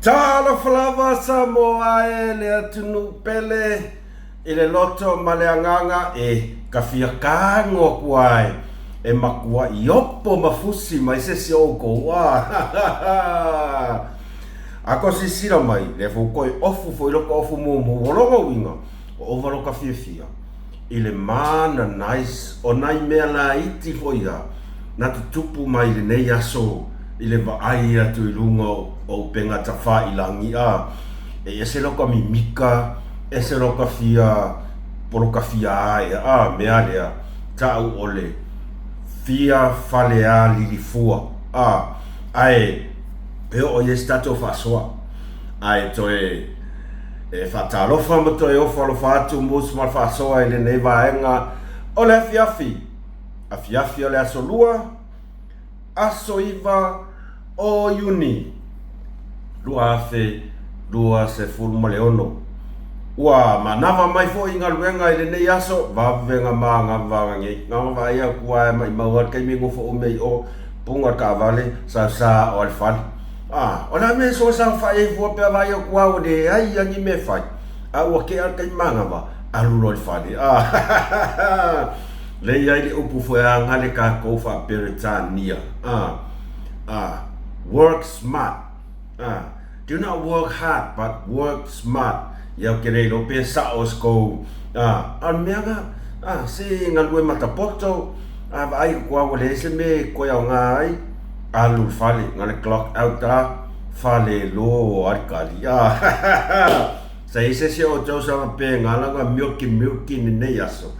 Tala flava Samoa e le atunu pele i le loto ma le anganga e kawhia kāngo kuai e makua i opo mafusi mai se si o koa. Ako si sira mai le fukoi ofu fo iloko ofu mumu wolonga winga o ovalo kawhia i le mana nice o nai mea la iti fo ia na tutupu mai le nei aso i le vaai atu i lunga o penga tawha i langi a e se loka mi mika e se loka fia polo ka fia ai a mea lea tau ole fia fale a lilifua a ai e o ye stato fa soa ai to e fatalofa mo to e o falo fatu mus mal fa soa i le nei vaenga o le fiafi a fiafi o le asolua aso iva o uni lua afe lua se fulmo le ono ua manava mai fo inga luenga i le nei aso vavenga manga vangangi ngama vai a kua mai maua kai mingo fo mei o punga ka vale sa o al fal ona me so sa fai fo pe vai o kua o de ai angi me fai a o ke al kai manga va alulo al fal le ia le upu fo a ngale ka ko fa peritania work smart do not work hard but work smart ya kere lo pe sa osko an mega se ngalue matapoto ai kwa wole se me ko ya ngai alu fale ngale clock out fale lo arkali sai se o jo sa pe ngala ga milky ni ne yaso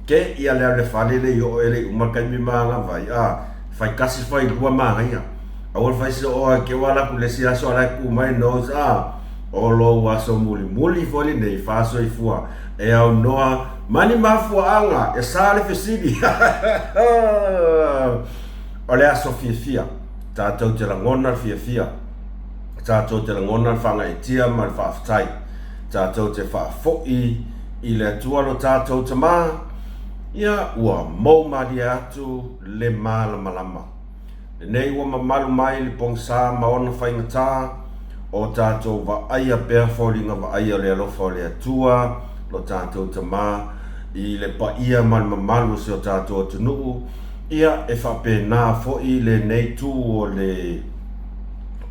ke ia le fale le yo ele umakai mi manga vai fai kasi fai lua manga ia awal fai so ke wala ku le sia so ala ku mai nos o lo waso muli foli nei faso i fua e au noa mani mafua anga e sale fesidi ole aso fia tatou te langona fia tatou te langona fanga e tia mal faaftai tatou te faafoi i le tualo tatou tama ia ua mau mali atu le malama nei ua mamalu mai le pongsa maona faingata o tātou wa aia pēr fōlinga wa aia le alofa o le atua lo tātou tama i le pa ia malu se o tātou atunuu ia e whapena fōi le nei tū o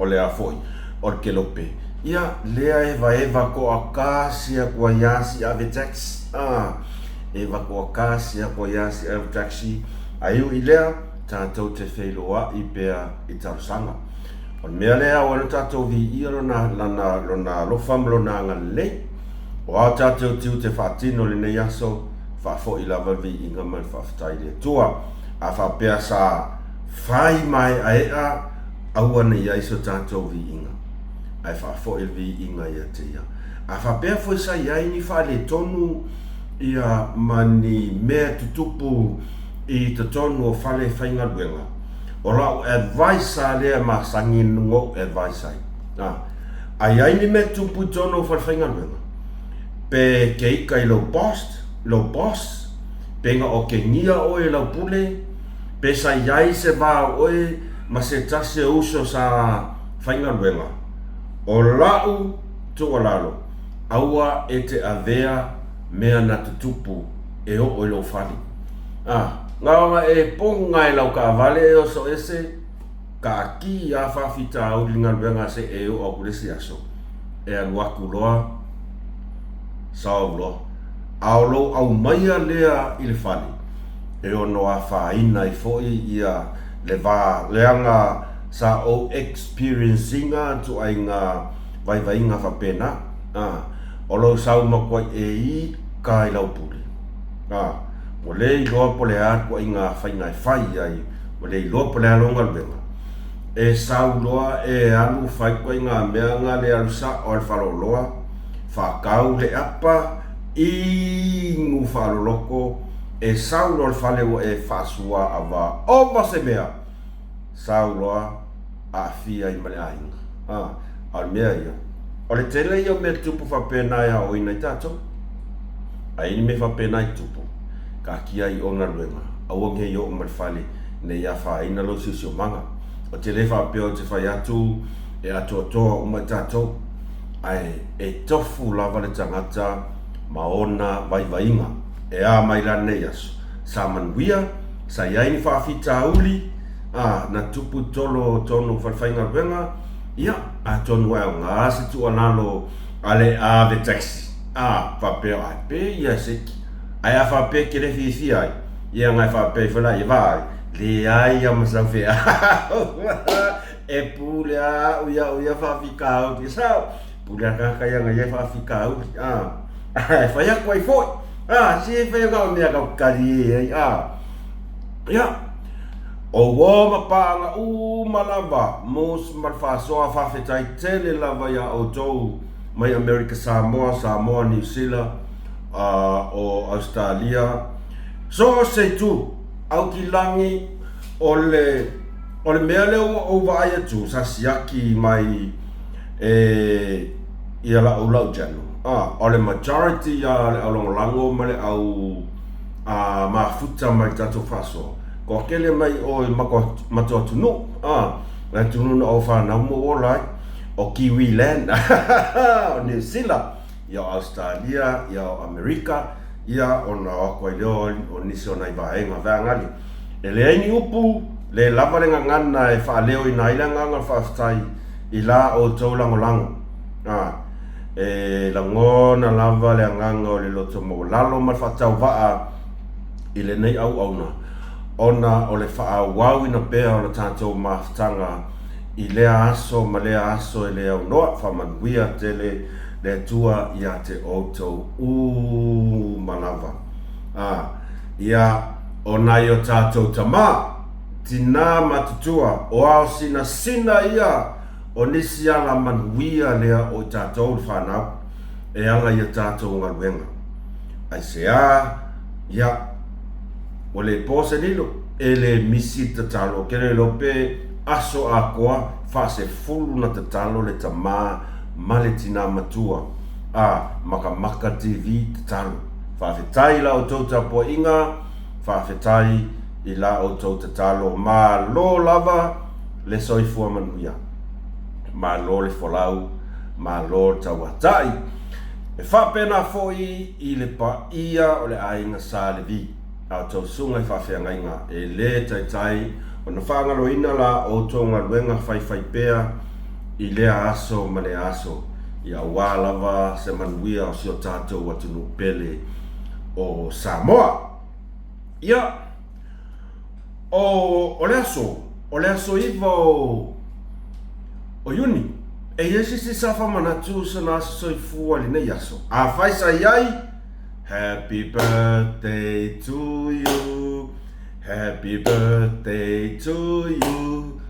le a fōi o le kelope ia lea eva ko a kāsia kua yasi ave tax eva ko a kāsia kua yasi ave taxi aiu i lea tātou te wheiloa i pēr i tarusanga on mea lea o le tātou vi ia lona lofam lona ngale o a tātou tiu te whaatino le nei aso whaafo i lava vi inga man whaafatai le tua a whapea sa whai mai aea aua nei aiso tātou vi inga ai whaafo i vi inga ia te ia a whapea fo sa iai ni whaale tonu ia mani mea tutupu i te tonu o whale whainga luenga o rau advice a lea ma sangi nungo advice ai ai ni me tupu tono whalwhainga luenga pe ke ika i low boss penga o ke ngia oe lau pule pe sa iai se vā oe ma se tase uso sa whainga luenga o lau tua lalo aua e te avea mea na tutupu e o oe lau whali ngawa e ponga e lau ka vale e oso ese ka ki a whawhita au ringa luenga se e o au kulesi aso e aluaku loa sao loa au lo au maia lea i le whali e o noa whaina i foi ia le vā leanga sa o experiencinga tu ai ngā vai inga whapena o lo sau makwai e i ka i lau puli mo le iloa po le atua i ngā whainga e whai ai mo le iloa po le alonga luenga e sau loa e alu whai koe ngā mea ngā le alusa o le whaloloa whakau le apa i ngu whaloloko e sau loa le whale o e whasua awa o mase mea sau loa a fia i male ainga al mea ia o le tele i o me tupu whapena ia o ina i tātou a ini me whapena i tupu ka kia i ona luenga aua nge yo o malfale ne ia whaina lo sisio manga o te le whapeo te whai atu e atoatoa uma tātou ai e tofu lava le tangata maona vaivainga e a mai la nei aso sa manuia sa iai ni whaafita uli na tupu tolo tonu whaifainga wenga ia a tonu ai o ngā se tu analo ale a ve taxi whapea ai pe ia seki ai a whapea ke le fia ai ia ngai whapea whala i vai le ai a masau whea e pule a uia whawhika au ki sao pule a kakaya ngai whawhika au whaia kwai foi si e whaia kau mea kau kari e ia o wama paanga malava mos malwhasoa whawhetai tele lava ia o tou mai America Samoa New Zealand o Australia so se tu au ki langi o le mea leo o vai atu sa siaki mai ia la o lau janu o le majority ia le alongolango ma le au mafuta mai tato faso ko kele mai o mako mato tunu la tunu no fa na mo olai o Kiwi Land o New Zealand ia Australia ia America ia ona ko leo o niso na ivaenga vangali ele ni upu le lava le ngana e fa leo ina ila nganga fa ftai ila o taulangolango e langona lava le nganga o le loto mo lalo ma fa tau va ile nei au ona o le fa wau ina pe o le tatou maftanga i lea aso ma lea aso e lea unoa whamanuia tele le tua ia te outou malava ia o nai o tātou tamā tina matutua o ao sina ia o nisi ala manuia lea o tātou whanau e anga ia tātou ngaluenga ai sea ia o le pose nilo e le misi tatalo kere lope aso a koa fase fulu na tatalo le tamā ma le tina matua maka TV tatalo whawhetai la o tau tapo inga whawhetai i la o tau tatalo ma lo lava le soifua manuia ma lo le folau ma lo tauatai e whapena foi i le pa ia o le ainga sa le vi a tau sunga i whawhea inga e le taitai o na whangalo ina la o tonga luenga whai pea i lea aso ma le aso i a wālava se manuia o sio tātou atunu pele o Samoa ia o le aso iwa o Yuni e yesi si safa manatu sa nasa soifua li nei aso a whaisa iai happy birthday to you happy birthday to you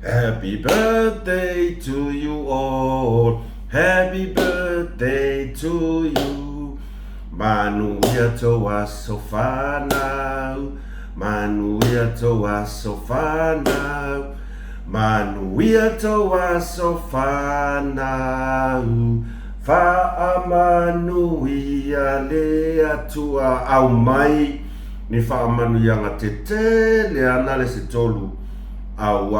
happy birthday to you all happy birthday to you manuia toa sofanau manuia toa sofanau manuia toa sofanau Whaamanuia le atua au mai ni whaamanuia ngā te le ana le se tolu au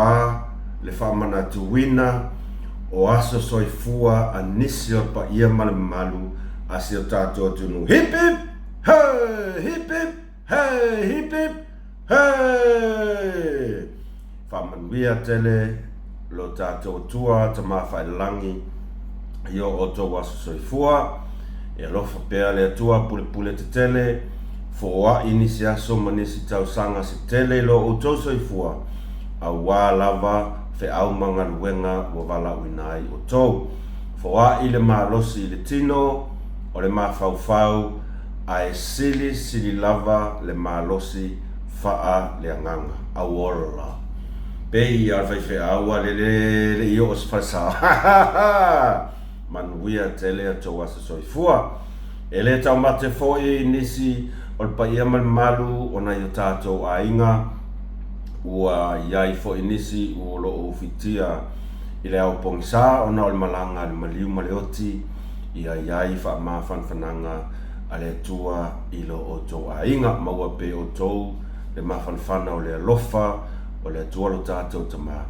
le whaamanatuina o aso soifua a nisi o pa ia malu a si o tātua tunu hip hip hey hip hip hey hip hip hey whaamanuia tele lo tātua tua tama whailangi io o tō waso soifua e alofa pea le atua pule te tele foa inisi aso manisi tausanga se tele lo o tō soifua a wā lava fe au manga luenga wa wala winai o tō foa i le malosi i le tino o le mawhauwhau a e sili lava le malosi faa le anganga a wala pei a whai aua le i o sfasa manuia tele a tau asa soifua e le tau mate foi nisi o le paia malu o na i tātou a inga ua iai foi nisi o lo o fitia i le au pongisa o na o le malanga le maliu maleoti ia iai wha maa whanwhananga a le tua i lo o tau a inga maua pe o tau le maa whanwhana o le alofa o le tua lo tātou tama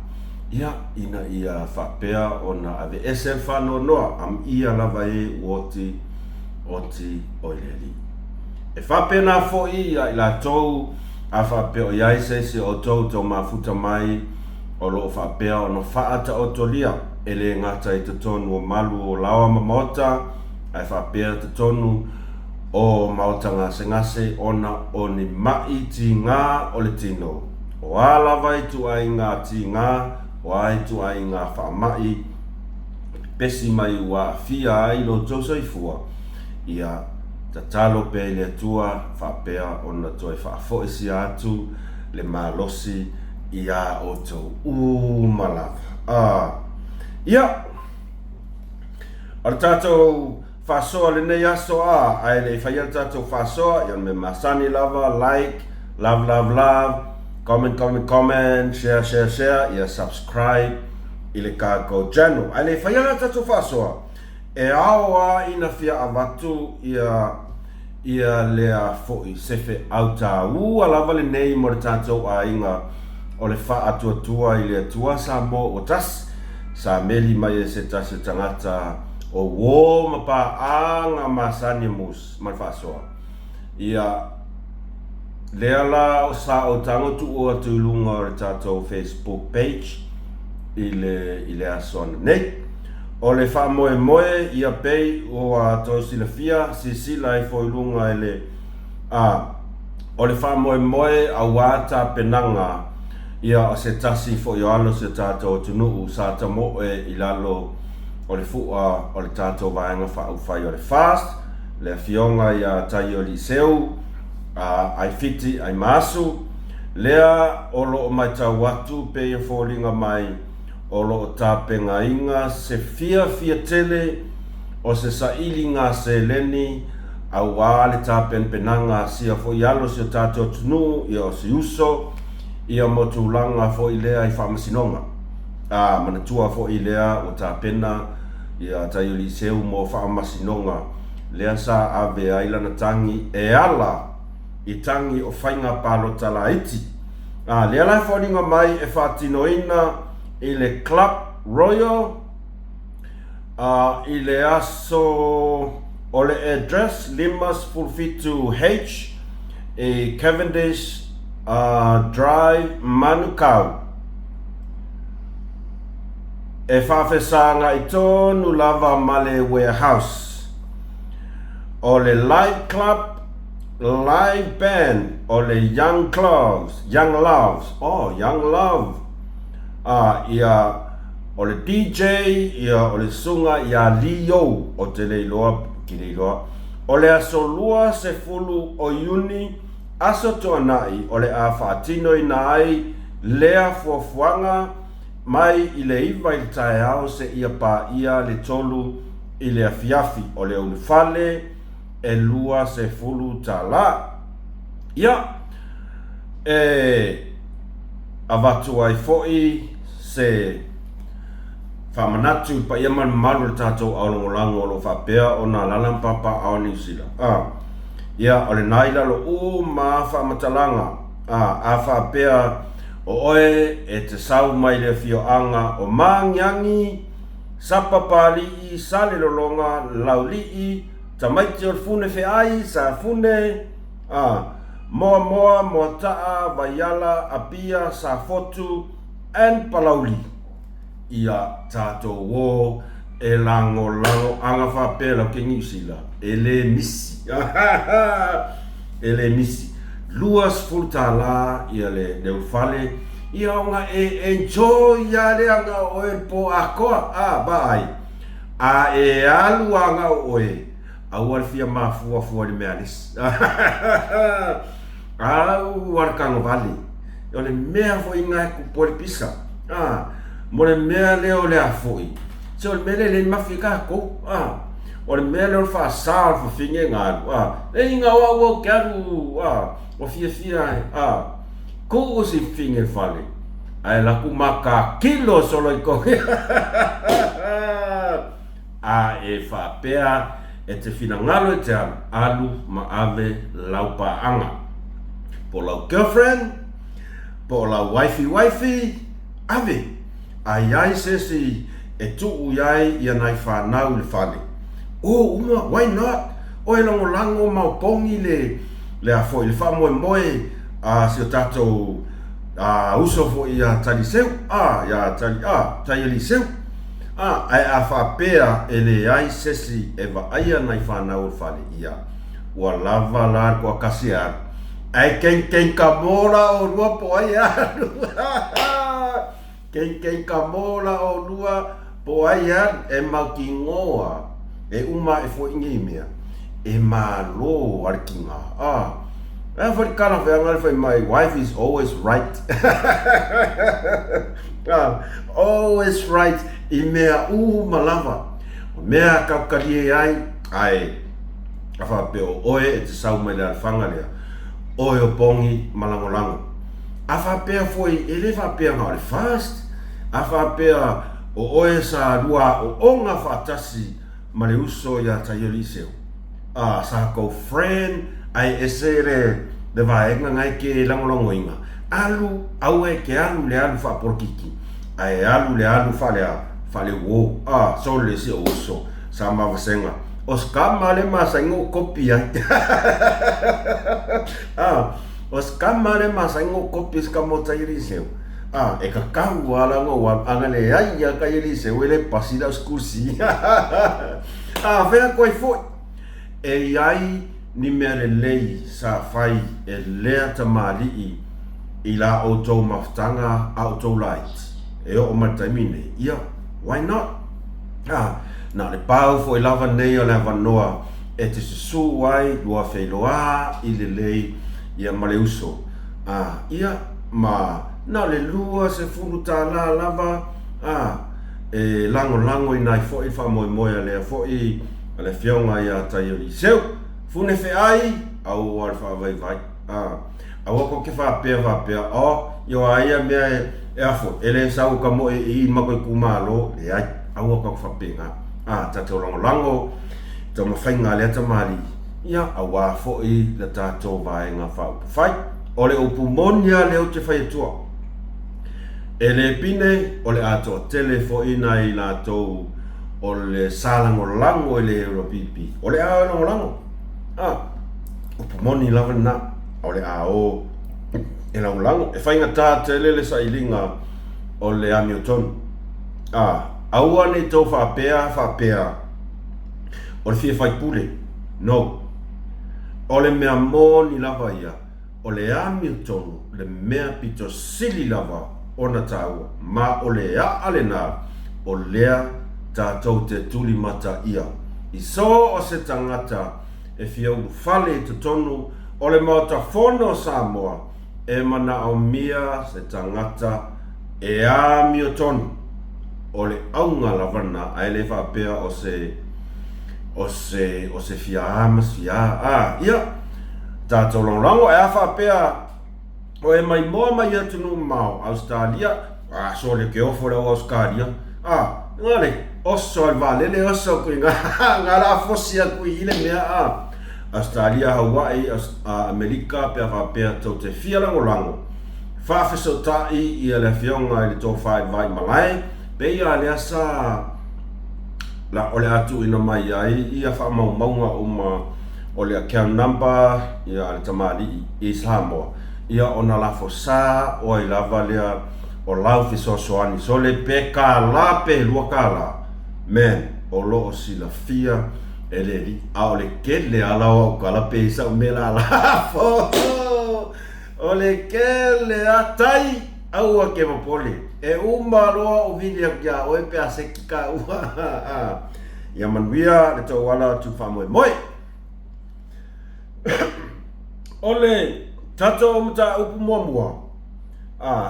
ia ina ia whapea o na ave esel whano noa am ia lava e oti oileli. E whapea na fo ia i la tau a whapea o iai se o tau mafuta mai o loo whapea o no whaata o tolia e le ngata i te tonu o malu o lawa mamota ai whapea te tonu o maota ngase ona o ni mai ti ngā o le tino. O alawa i tu ai ngā ti ngā o ai tu ai ngā whamai pesi mai ua fia ai lo tausa i fua ia ta talo pe le tua whapea o na toi whafo isi atu le malosi ia o tau malava. Ia ar tātou whasoa le nei aso ai le whaial tātou whasoa ia me masani lava, like, love, comment, share, ia subscribe i le kākou channel. Ai le whaial tātou whasoa e aoa ina fia avatu ia lea foi sefe au tā ua lava le nei mo le tātou a inga o le wha atua i le atua sa mo o tas sa meli mai e se tase tangata o wō mapa anga masani mus mai whasoa. Ia lea la o sa o tangotu o atu lunga o le tātou Facebook page i le asona nei. O le wha moe ia pei o a tau sila fia sila i fo ilunga i le o le wha moe a wata penanga ia o se tasi fo i alo se tātou tunu sa ta moe i lalo o le fua o le tātou vaenga wha uwhai o le fast le fionga ia tai o li seu ai fiti ai masu lea o lo mai tau watu pe i fo linga mai o lo tāpenga inga se fia tele o se saili ngā se leni au wale tāpen penanga sia fo i alo se tātou tunu ia o se uso ia motulanga fo i lea i whamasinonga. Manatua fo i lea o tāpena ia tai o li seu mo whamasinonga lea sa ave ailana tangi e ala i tangi o whainga palo tala iti. Lea lai fo ninga mai e whatinoina i le Club Royal i le aso o le address Limas Fulfitu H i Cavendish Drive Manukau e whawhesanga i tonu lava male warehouse o le live club live band o le Young Loves ia o le DJ ia o le sunga ia Leo o te leiloa ki leiloa o le aso lua se fulu o iuni aso toa nai o le a whaatino i nai lea fuafuanga mai i le iwa i le tae au se ia pa ia le tolu i le afiafi o le unifale e lua se fulu ta la ia avatu ai foi se whamanatu pa ia man malu le tātou aolongolango o lo whapea o nā lalampapa ao New Zealand. Ia o le naila lo ma whamatalanga a whapea o oe e te sau mai le fioanga o mangiangi sapapali i sale lolonga lauli tamaiti o fune ai sa fune moa taa vaiala apia sa fotu en palauli ia tato wo e lango anga whapela ke New Zealand ele misi luas fultala ia le ufale ia nga enjoy ia le anga oe po akoa bai e alu anga oe awal fia mafua le mealis au warkang vale o le mea fo inga ku pole pisa mo le mea leo le afoi se o le mea le mafika ko o le mea leo fa sal fa finge ngadu e inga wa karu o fia ko o si finge fale ai la ku maka kilo solo i ko e fa pea e te finangalo e te alu ma ave laupa anga po lau girlfriend po lau wifey ave ai sesi e tuu iai ia nai whanau le whale. Uma, why not? O e lango maupongi le a foi, le wha moe si o tatou uso fo ia tali seu, ia tali ali seu. Ai a whapea e le ai sesi e wa aia nai whanau le whale ia. Ua lava la kua kasi aru. Ai ken ka mola o lua po ai aru. Ken ka mola o lua po ai aru e mau ki ngoa. E uma e fo ingi mea. E malo ar ki ngā. E whari kana whea ngā my wife is always right. Always right. I mea malava. Mea kaukari ai a whapeo oe e te sau mai le alwhanga lea. Oe o pongi malangolango. A whapea foi e le whapea ngā le fast. A whapea o oe sa rua o onga whatasi ma le uso ia taioli seo. Sa kou friend ai esere le vaenga ngai ke langolongo inga. Alu, au e ke alu le alu whaporkiki. Ai alu le alu whale wo. So le si o uso. Sa mawasenga. O skama le masa ingo kopi ai. O skama le masa ingo kopi skamo taioli seo. E ka kau ala ngoa angale ai ia ka ili se wele pasida skusi. Vea koe foi. E ai ni mea le lei sa fai e lea tamali i la auto maftanga auto light. E o mataimine. Ia, why not? Na le pau foi lava nei o le vanoa e te susu wai lua feiloa i le lei ia male uso. Ia ma na le lua se fulu ta lava e lango i nai foi fa moe le foi le fionga ia taioli seu fune fe ai au al fa vai au ko ke fa pe yo ai me e afo ele sau ka mo i mako ku malo le ai au ko fa penga ta to lango to mo fainga le ta mari ia au foi le ta to vai nga fa fai ole o pumonia le o te fai tua. E le pine o le ato telefo ina i la tou o le salango lango i le Europipi. O le a lango. O pumoni lava na o le a o e lango. E whainga tā tele le sailinga o le Hamilton. Aua nei tau whapea. O le fia whai pule. No. O le mea moni lava ia. O le Hamilton le mea pito sili lava. Ona taua, ma o le alena o lea tātou te tuli mata ia. I so o se tangata e fiau fale te tonu o le mauta fono Samoa e mana o mia se tangata e a mio tonu o le aunga lavana a ele whapea o se fia amas fia. Ia, tātou longango e a whapea o e mai moa mai atu no mau Australia, so le ke ofo le Australia. Ngale, oso al valele oso kui ngā la fosia kui ile mea Australia, Hawaii, Amerika, pia whapea tau te fia lango. Whawhiso tai i le fionga i le tō whai vai malai, pe ia le asa la ole atu ina mai ai, ia whamaunga o le account number, ia le tamari i Samoa. Ia ona la fosa o i lava lea o lau fisosoani so le peka la pe lua kala men o lo o sila fia e le li a o le kele ala o kala pe isa o mela la fo o le kele a tai au a ke mapole e uma loa o vili a kia o e pe a seki ka ua ia manuia le tau wala tu whamoe moe o le tato mta upu mua.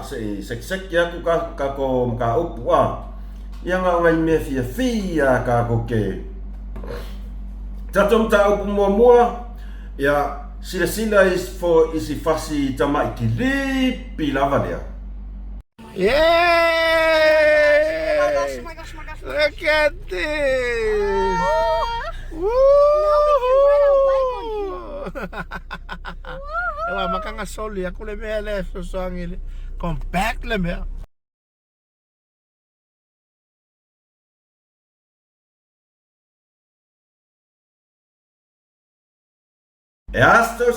Sek aku ka ko mka upu ia ngā ngai me fia ka ko ke. Tato mta upu mua ia sila isi fasi tama ikilipi lava lea. Yay! Oh my gosh. Look at this! Now we can ride a bike on here. Ewa makanga soli aku le mea le so soangile compact le mea. E asto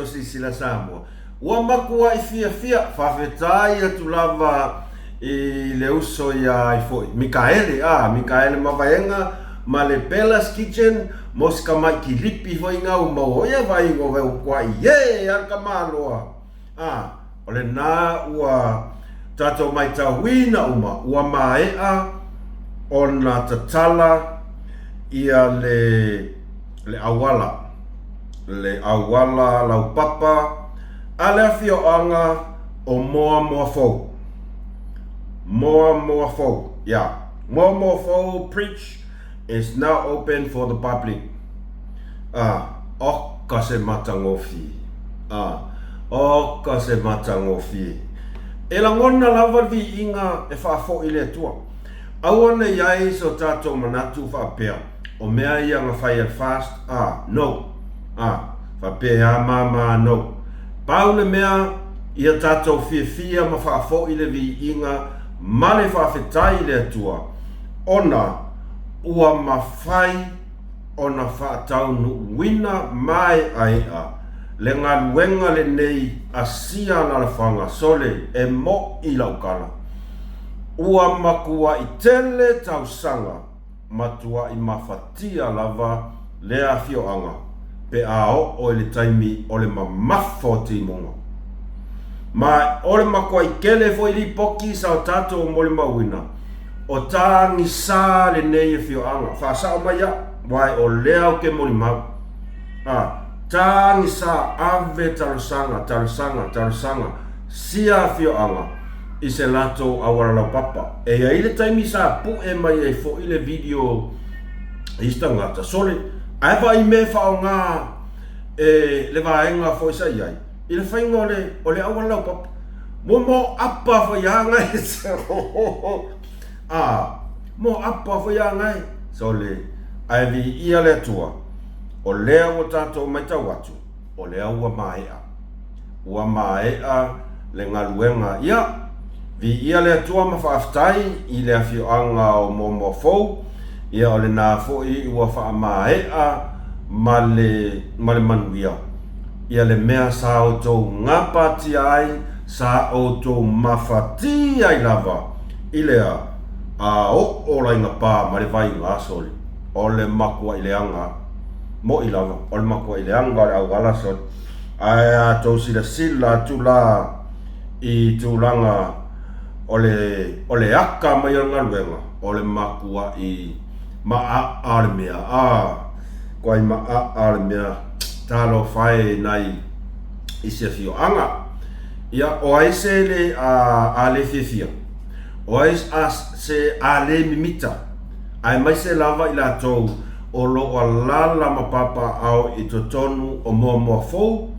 sila Samoa. Ua makua I fia whawhetai atu lava I le uso ia I foi. Mikaele mawaienga ma le Bella's Kitchen moska mai ki lipi foi ngau mauoia vai ngo veu kwai. Arka maloa. Ole na ua tato mai tawina ua maea ona tatala ia le awala. Le awala lau papa ale afioanga o moa fou. Moa fou. Yeah. Moa fou preach is now open for the public. Oka se matangofi. Oka se matangofi. E la ngona lava vi inga e whaafo I le tua. Awana iai so tato manatu whaapea. O mea ia nga whai fast? No. Whapea mama no. Paule mea ia tato fia ma whaafo I le vi inga male whaafetai le tua. Ona ua mawhai ona whaataunu wina mai aia. Le ngā luenga le nei asia na le whanga sole e mo I laukala. Ua makua I tele tausanga matua I mawhatia lava le awhioanga. Pe ao o le taimi o le mamafo timonga. Ma o le makua I kele fo I li poki sa o tato o mole mawina. O tangi sa le nei e whioanga. Whasa o maia, wai o leo ke mole mau. Tangi sa ave tarusanga. Sia whioanga. I se lato awara lau papa. E a ile taimi sa pu e mai e fo ile video istangata. Sole, aipa I me whao ngā le vaenga fo isa iai. I le whainga o le awara lau papa. Mo apa fo ianga e se mo apa fo ianga e. Sole, aivi ia le tua. O lea o tato mai tau atu. O lea ua maea. Ua maea le ngaluenga ia. Vi ia le tua ma whaaftai I le awhioanga o momo fou. Ia o le nā foi ua wha maea ma le manuia. Ia le mea sa o tō ngapati ai, sa o tō mawhati ai lava. I lea o rainga pā ma le vai ngā soli. O le makua I le anga. Mo I lava. O le makua I le anga o le au gala soli. Ai a tō sila tula I tūlanga o le aka mai o ngaluenga. O le makua I maa le mea. Koai maa le mea. Talo whae nai I se whioanga. Ia o ai se le a le whiwhia. O ai se a le mimita. Ai mai se lava I la tau o lo a lala ma papa au I to tonu o moa fou.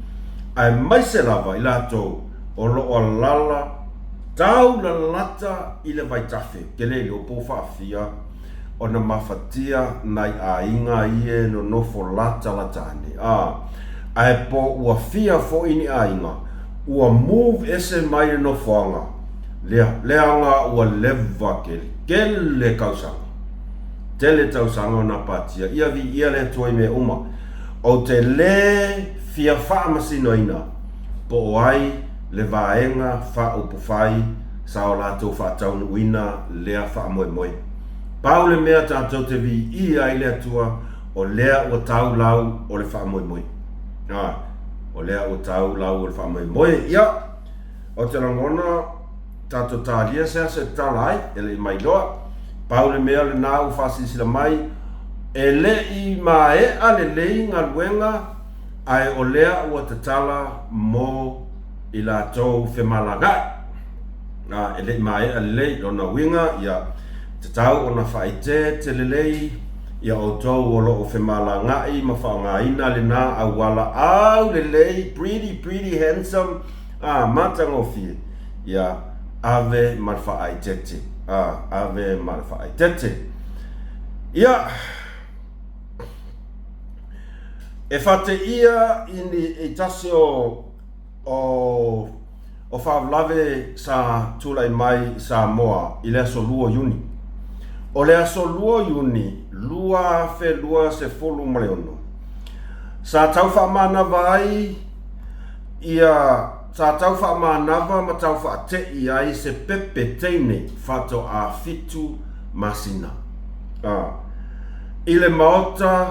Ai mai se lava I la tau o lo a lala tau la lata I le vaitafe. Kelele o po whaafia o na mawhatia nai a inga ie no nofo lata latane. Ai po ua fia fo ini a inga. Ua move ese mai no foanga. Leanga ua leva kele kausanga. Tele tausanga na patia. Ia vi ia le toi me uma. O te le fia wha masino ina. Po ai le vaenga wha upufai. Sa o lato wha taunu wina lea wha moe. Paule mea tātou te vi ia I lea tua o lea o tau lau o le wha moe. O lea o tau lau o le wha moe. Ia, o te rangona tātou tālia se talai, ele I mai loa. Paule mea le nāu whasisila mai. E le I mae a le lei ngā luenga ai o lea o te tala mo I la tau whemalangai. E le I mae a le lei o na winga, ia, te tau o na whaite te lelei ia o tau o loo whemalangai ma whaongaina le nā awala au lelei pretty handsome matangofi ia ave malfa aitete ave malfa aitete ia e whate ia ini e tase o whaavlave sa tulai mai sa moa I le aso lua Iuni. O le aso lua Iuni, lua se folu maleono. sa tau whamanava ai, ia sa tau whamanava ma tau whaatei ai se pepe teine whato a fitu masina. Ile maota,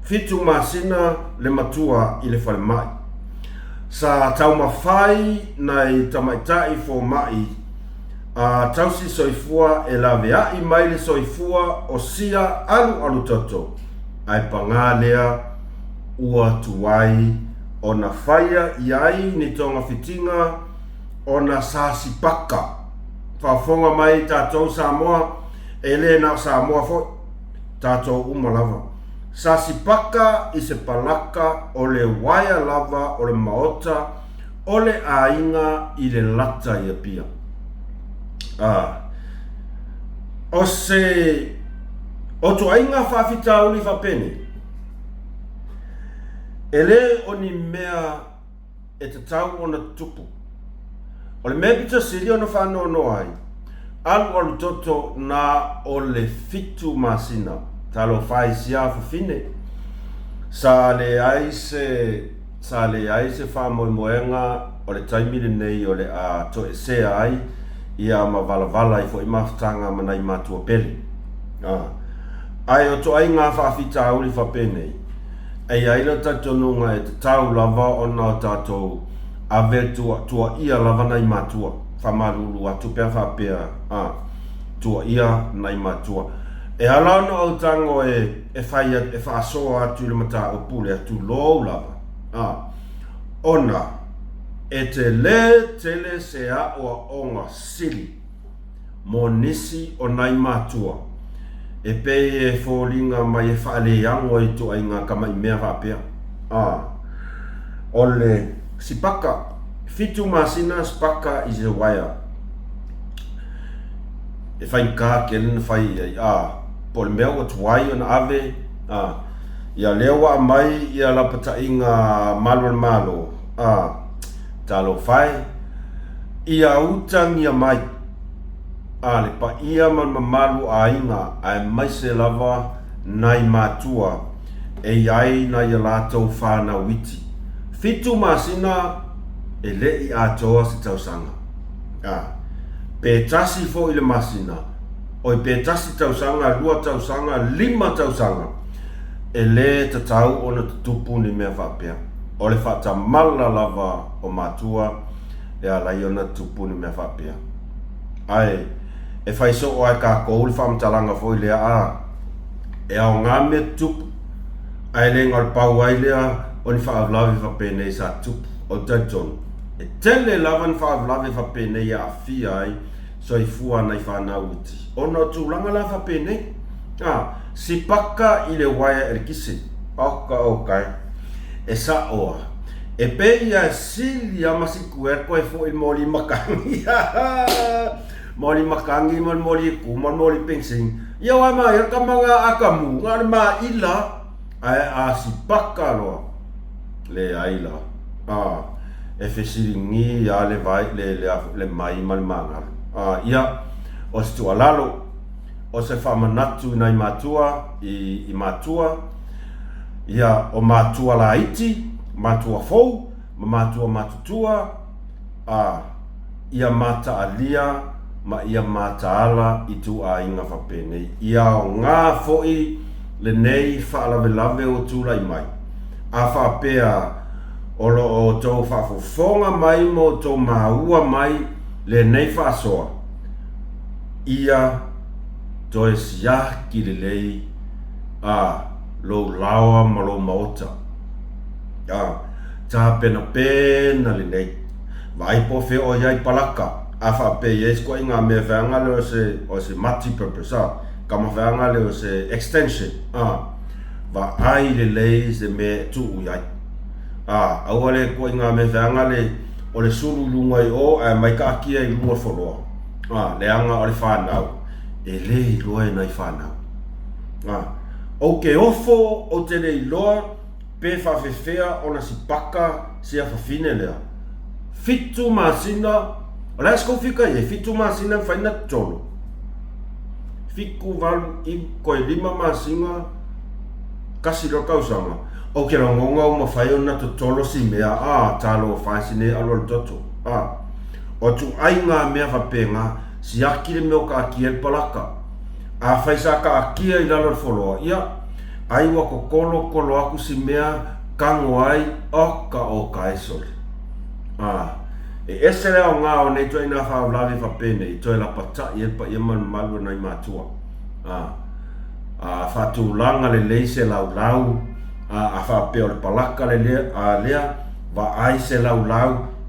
fitu masina le matua i le whale mai. Sa tau mawhai nei tamaitai fo mai, tausi soifua e lawe ai mai le soifua o sia alu toto. Ai pangalea ua tuai o na whaia iai ni tonga fitinga o na sasipaka. Whafonga mai tātou Samoa, e le na Samoa fo, tātou umalava. Sasipaka i se palaka o le waia lava o le maota o le ainga i le lata ia pia. O tu ainga whawhita uli whapene. E le o ni mea e te tau o na tupu. O le mea pita siri o na whanau no ai. Alu toto na o le fitu masina. Talo whai sia fine. Sa le aise whamoemoenga o le taimile nei o le a to e sea ai. Ia ma vala i fo i mawhtanga mana i matua pele. Ai o to ai ngā whawhita uli whapenei. Ei aina tatonunga e te tau lava o nā tātou ave tua ia lava nai matua. Whamarulu atu pia whapea. Tua ia nai matua. E alano au tango e whaasoa atu le mata o pule atu lou lava. Ona, e te le tele se a oa onga sili. Mo nisi o nai matua. E pei e fōlinga mai e whaale yango i tu ai ngā kamai mea whapea. O le sipaka, fitu masina sipaka i se waia. E whai kā ke lina whai ai, po le mea o tuai o na ave, ia lewa mai ia lapata i ngā malo, talo whai, ia utangia mai, le pa ia man mamalu a inga ai mai se lava nai matua e ai na ia lātou whāna witi. Fitu masina e le i atoa si tausanga. Pe tasi fo i le masina, o i pe tasi tausanga, 2 tausanga, 5 tausanga, e le tatau o na tutupu ni mea whapea. O le whata mala lava o matua e a lai o na tupu ni mea whapea. Ai, e whaiso o ai ka kou li whamtalanga fo i lea e au ngā mea tupu, ai le ngal pau ai lea o ni whaavlavi whapenei sa tupu o taitonu. E tele lava ni whaavlavi whapenei a fia ai, so i fua nei whanau uti. O no tūlanga la whapenei, sipaka i le waia e kisi, okai, e sa oa. E pe ia sili a masiku e koe fo i moli makangi. Moli makangi, moli ku, moli pensing. Ia wai mai, ka mga akamu, ngā ma ila, a sipaka loa. Le aila. E whesiringi a le vai, le mai manga. Ia, o se tua lalo, o se whamanatu nai matua, i matua. Ia, o matua la iti, matua fou, matua matutua, ia mata alia, ma ia mataala i tu a inga whapenei. Ia o ngā foi le nei whaalawelawe o tūlai mai. A whapea o tō whafofonga mai mo tō maua mai le nei whasoa. Ia tō e siaki le lei lo lawa ma lo maota. Tā pena le nei. Vaipo fe o iai palaka. A whape yes ko inga me whanga le o se multi-purpose, kama whanga le o se extension, va ai le lei se me tu uiai. Aua le ko inga me whanga le o le suru lunga i o, mai ka akia i lunga wholoa. Le anga o le whanau, e le i loa nai whanau. O ke ofo o te le i loa, pe whawhewhea o na sipaka si a whawhine lea. Fitu masina, o lai sko fika e fitu masina whaina tolo. fiku valu I koe 5 masinga kasi lo kausanga o ke rongonga o mawhai ona totolo si mea talo whaisine alo toto o tu ai ngā mea whapenga si aki le meo ka akia I palaka a whaisa ka akia I lalo wholoa ia ai wa kokolo kolo aku si mea kango ai o ka esole e ese leo ngā o nei toi nā whaulawe whapene I toi la pata I elpa I manu malu nai mātua whatūlanga le leise lau a whapeo le palaka le lea wa ai se lau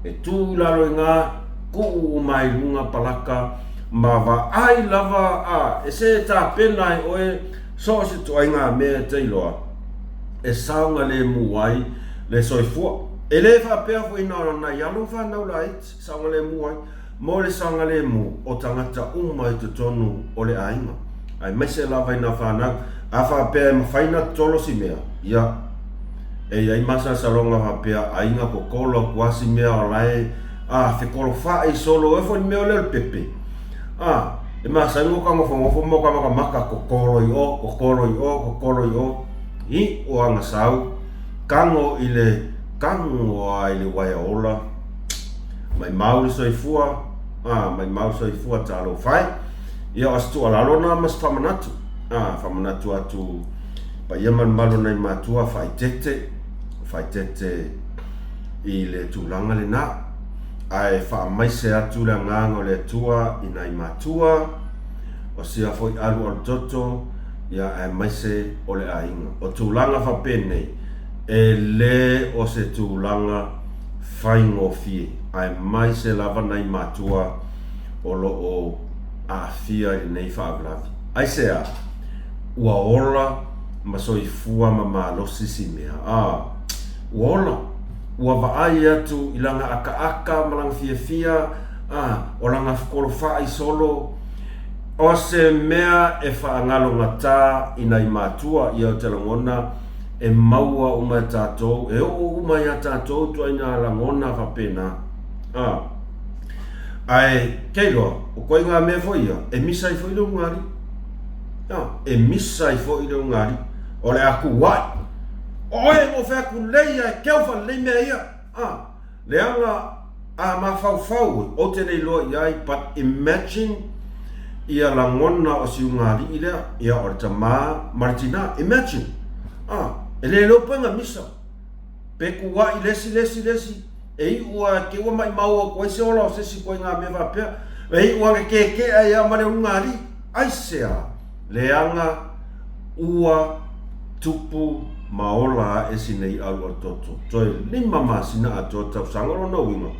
e tū lalo I ngā kuu mai lunga palaka ma wa ai lava e se tā pena oe so se tu ai ngā mea teiloa e saunga le muai le soifua e le whapea fu ina na yalu whanau la it saunga le muai mo le saunga le mu o tangata umai te tonu o le ainga ai mese lava ina whanau a whapea ma whaina tolo si mea ia e ai masa salonga whapea ainga ko kolo kuasi mea o lai whekolo whae solo e fo ni mea leo pepe e masa ingo ka ngofo mo ka maka kokolo I o I o anga sau kango I le waia ola mai mauri soifua talo whai ia o astu alalo na mas whamanatu atu pa ia malo nei matua whai tete I le tūlanga le nā ai whaamaise atu le ngango le tua I nai matua o sia foi alu al toto ia ai maise o le ainga o tūlanga whapene e le o se tūlanga whaingofie ai maise lava nai matua o lo o afia I nei whaavlavi ai sea ua ola ma soifua ma malosi si mea ua ola ua vaai atu I langa aka ma langa fia o langa whakolo whaai solo o se mea e whaangalo ngata I nai matua I au te langona e maua umai tātou e o umai a tātou tua ina langona whapena ai keiloa o koe ngā mea foia e misa I foile ungari e misa I foile ungari o le aku wai oe mo whaku leia e keuwha lei mea ia le anga ma whau o tene loa iai but imagine ia langona o si ungari I lea ia o ta Martina imagine e le lopanga misa peku wai lesi e ua ke ua mai maua koe se ola o se si koe ngā mea wapea e ua ke ai a mare ungari ai sea leanga ua tupu maola e sinei au al toto toi 5 masina a tota sangolo no winga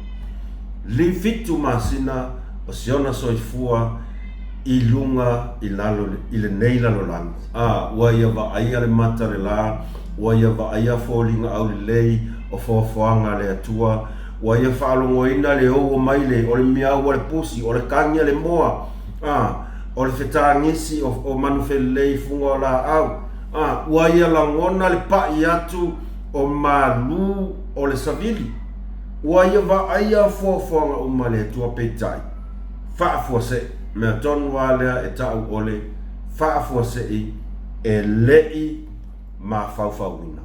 li fitu masina o siona soifua I lunga I lalo I le nei lalo lang ua ia va aia le mata le la ua ia va aia fōlinga au le lei o fōwhanga le atua ua ia whaalongoina le o mai le o le miau o le pusi o le kangia le moa o le whetangisi o manufe lei funga o la au ua ia langona le pai atu o malu o le savili ua ia va aia fōwhanga o mai le atua peitai whaafua se mea tonu alea e tau ole whaafua se e lei ma whauwhauina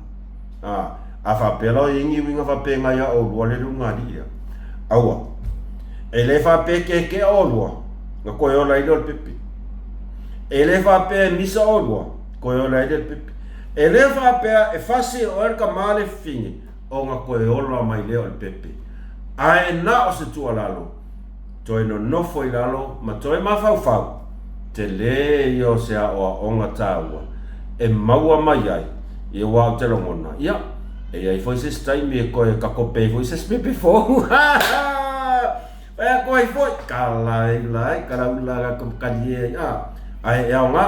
a whapelo ingi winga whapenga ia o lua le lungari ia aua e le whape ke o lua nga koe o laile o le pepe e le whape misa o lua koe o laile o le pepe e le whape e whasi o erka male fingi o nga koe o lua mai leo le pepe a e na o se tua lalo toi no nofo I lalo ma toi ma whau te le I o se a o onga tāua e maua mai ai I wau te longona ia e ai foi se staimi e koe kakope foi se spepe fo e koe foi kalai karau laga kumkalie ai e au ngā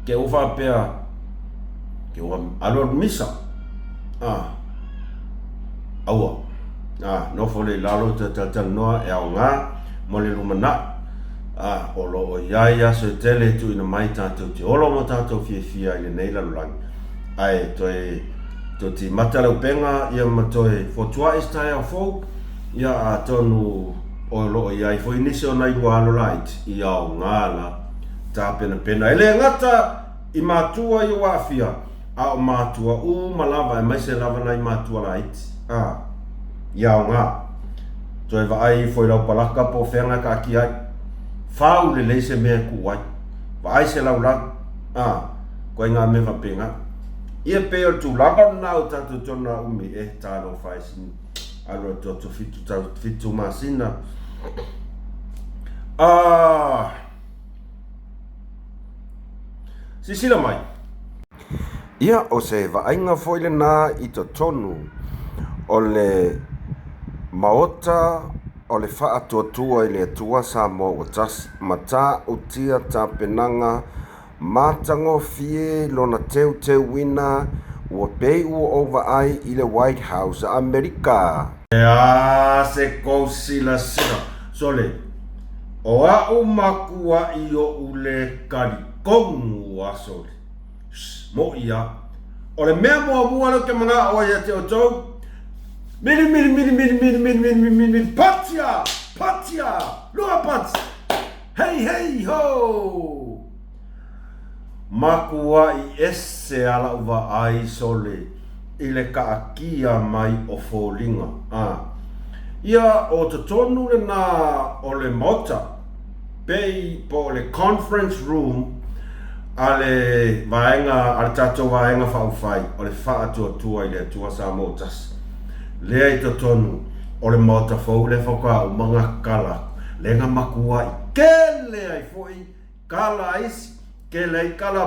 ke uwha pea ke uwa alor misa aua no fole lalo te noa e au ngā mo le lumana o lo o iaia so tele tu ina mai tātou te olo mo tātou fia I le nei lalulangi ai to ti mata lau penga ia matoe fotua estai au fou ia a tonu o lo o iai fo inisi o nai walo light I au ngā la ta pena ele ngata I matua I wafia a o matua u malava e mai se lava na I matua la iti ia o ngā toi va ai foi lau palaka po whenga ka ki ai whau le leise mea ku wai va ai se lau lau koe ngā me whapenga ia peo tu laka na o tatu tona umi tālo whai sini alo to fitu masina sisila mai ia o se vaainga foile na I to tonu o le maota o le whaatuatua I le atua sa mo o tas mata utia ta penanga matango fie lona teu wina ua pei ua over ai I le White House Amerika se kousila sila sole o au makua I o ule karikongu asole mo ia o le mea mua lo ke mga o ia te o tau mili patia lua pati hey ho makua I ese ala uva ai sole I le kaakia mai o fōlinga ia o te tonu le na o le mota pei po le conference room ale vaenga ale tato vaenga whauwhai o le whaatua I le atua sa motas lea I te tonu o le mota fau le whaka o mga kala lenga makua I kele ai foi kala isi kele I kala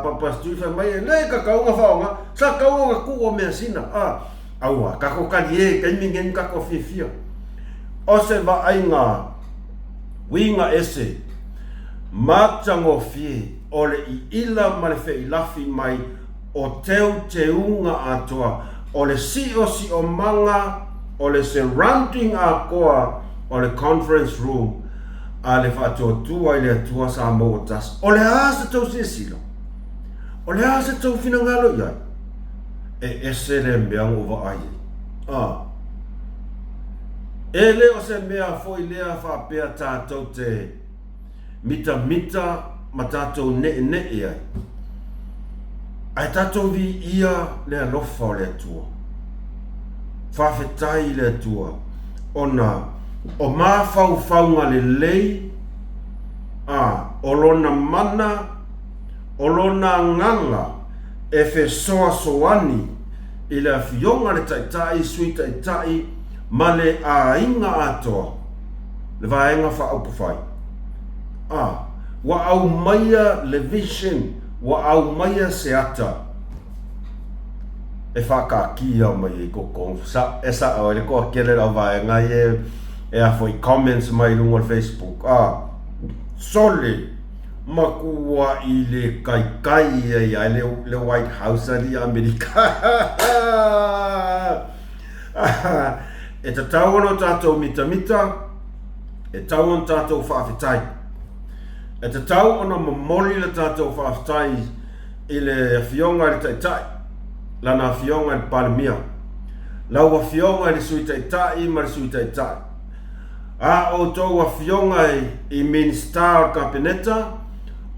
papa stufa mai le ka kaunga whaonga sa kaunga ku o mea sina aua kako kari kaimingen kako fifia o se vaenga winga ese matango fie ole I ila male fe ilafi mai o teu teunga atoa ole si o manga ole surrounding a koa ole conference room ale whaatotua I le atua sa motas ole asa tau sesila ole asa tau finangalo iai ese le mea uva ai ele o se mea foi lea whapea tātou te mita ma tātou ne ai ai tātou vi ia le alofa o le atua whawhetai le atua ona o mawhauwhaunga le lei o lona mana o lona nganga e fe soani I le awhionga le taitai sui taitai ma le a inga atoa le vaenga whaupawhai wa au maia le vision wa au maia se ata e whakakia o mai ko kong sa o le ko kele la vaenga e a foi comments mai lungo le Facebook sole makua I le kai ai le White House ali Amerika e te tau ono tātou mita e tau ono tātou whaafetai e te tau ono mamoli le tātou whaafetai I le fionga le taitai lana fionga le palemia lau a fionga le sui taitai ma le sui taitai o tau a fionga I minister kabineta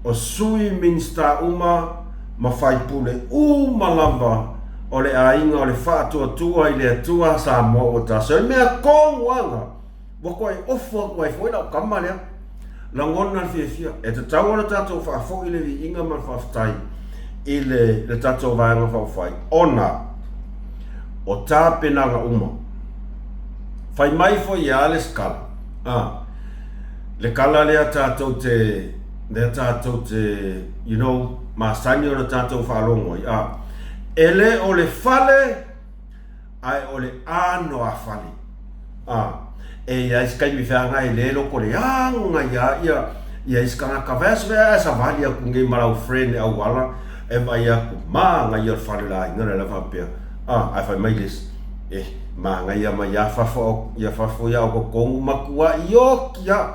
o sui minister uma ma whaipule lava o le ainga o le whaatuatua I le atua sa mo o ta so mea kongwanga wako ai ofo ko ai foi lau kama lea langona fia e te tau ona tātou whaafo I le vi inga man whaftai I le tātou vaenga whawhai ona o tā penanga uma whai mai fo I ale skala le kala lea tātou te you know masani ona tātou whalongo ele o le fale ai o le ano a fale e ia iskai mi whanga I le loko le anga ia iskanga ka vesve sa vali a kunge marau friend au wala e vai a ku manga ia fale la ngana la vapea ai fai mai lis manga ia mai ia fafo ia ko kongu makua io kia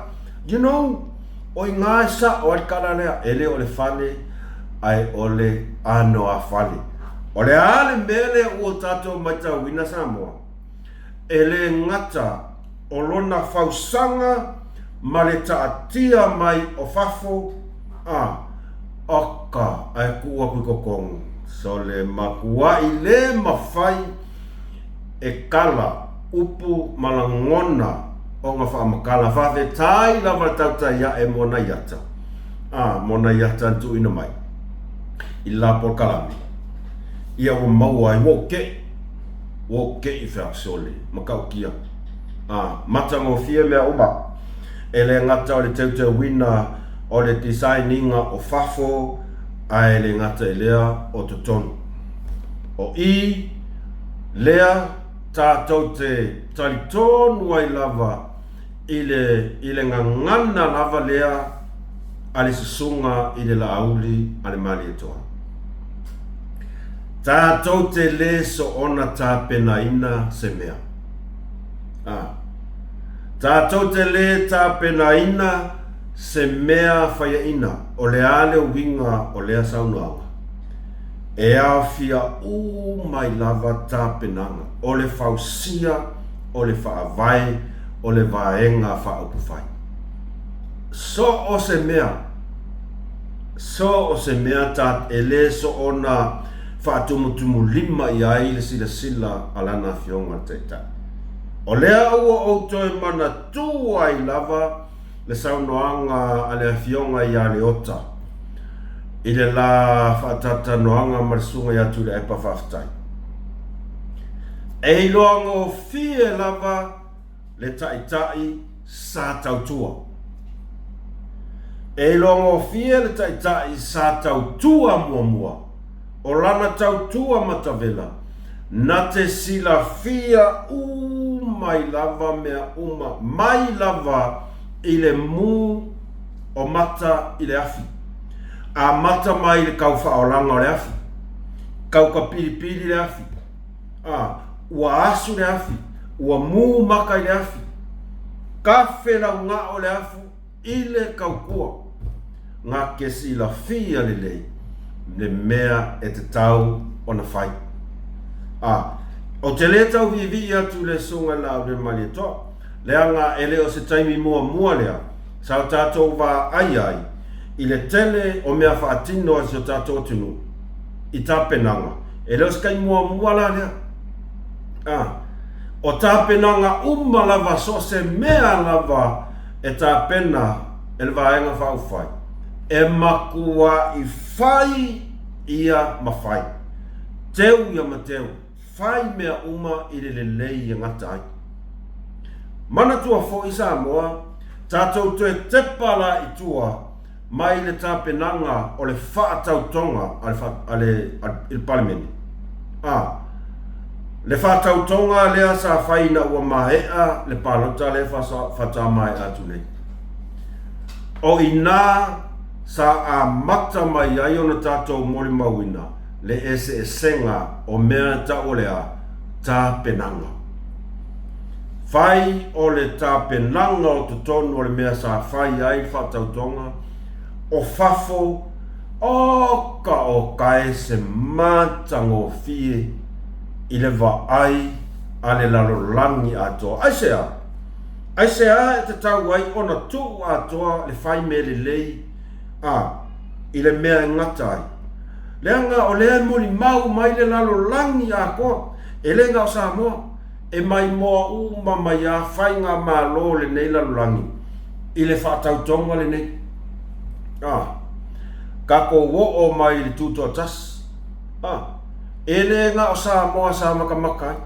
you know o ngā sa o kala lea ele o le fale ai o le ano a fale o le ale mele o tātou maita wina Samoa ele ngata o lona fausanga ma le taatia mai o fafo Oka ai kua kui kokong. So le makua i le mawhai e kala upu malangona o ngā whaamakala. Whawhe tai lava tauta ia e mona iata. Mona iata tu ina mai. I la por kalami. Ia o maua i woke i whaasole. Makau kia. Matango fia mea uma. E le ngata o le teuteu wina o le designinga o fafo ai le ngata e lea o totonu. O i lea tātou te talitonu ai lava i le ngangana lava lea a le susunga i le laauli a le mali e toa. Tātou te le so ona tāpena ina se mea. Tātou te le tāpena ina se mea whaia ina o le ale o winga o lea saunoanga. E a fia mai lava tāpenanga o le fausia, o le whaavai, o le vaenga whaupufai. So o se mea tā e le so ona whaatumutumu lima i ai le sila alana fionga teitai. O lea ua outoe mana tu ai lava le saunoanga a le fionga i a le ota. I le la whaatata noanga marisunga i atu le epa whaftai. E loanga o fie lava le taitai sa tautua. E loanga o fie le taitai sa tautua mua. O lana tautua matavela. Na te sila fia mai lava mea uma. Mai lava i le mu o mata i le afi. A mata mai le kau whaolanga o le afi. Kau ka piripiri le afi. Ua asu le afi. Ua mu maka i le afi. Ka whera ngā o le afu i le kau kua. Ngā ke sila fia le lei. Le mea e te tau o na whai. O te le tau vivi atu le sunga la o le mali toa. Lea ngā ele o se taimi mua lea. Sao tātou wā ai. I le tele o mea whaatino a so tātou tunu. I tā penanga. E leo skai mua la lea. O tā penanga lava so se mea lava e tā pena e le vaenga whaufai. E makua i whai ia mawhai. Teu ia mateu. Whai mea uma i le lei i ngata ai. Mana tua fo i Samoa, tātou tue tepala i tua mai le tāpenanga o le whaatautonga il palimeni. Le whaatautonga lea sa whaina ua mahea le palota le whatamai atu nei. O ina sa a mata mai ai ona tātou mori mawina le ese senga o mea ta olea tāpenanga. Whai o le tāpenanga o tutonu o le mea sa whai ai whaatautonga o fafo o kae se mātango fie i le wa ai a le lalolangi atoa. Aisea e te tau ai ona tu atoa le whai me le lei i le mea ngata ai. Leanga o lea muli mau mai le lalolangi a koa e lenga o Samoa e mai moa mai a whainga malo le nei lalolangi i le whaatautonga le nei. Kako wo o mai le tuto tas. E lenga o Samoa sa makamaka.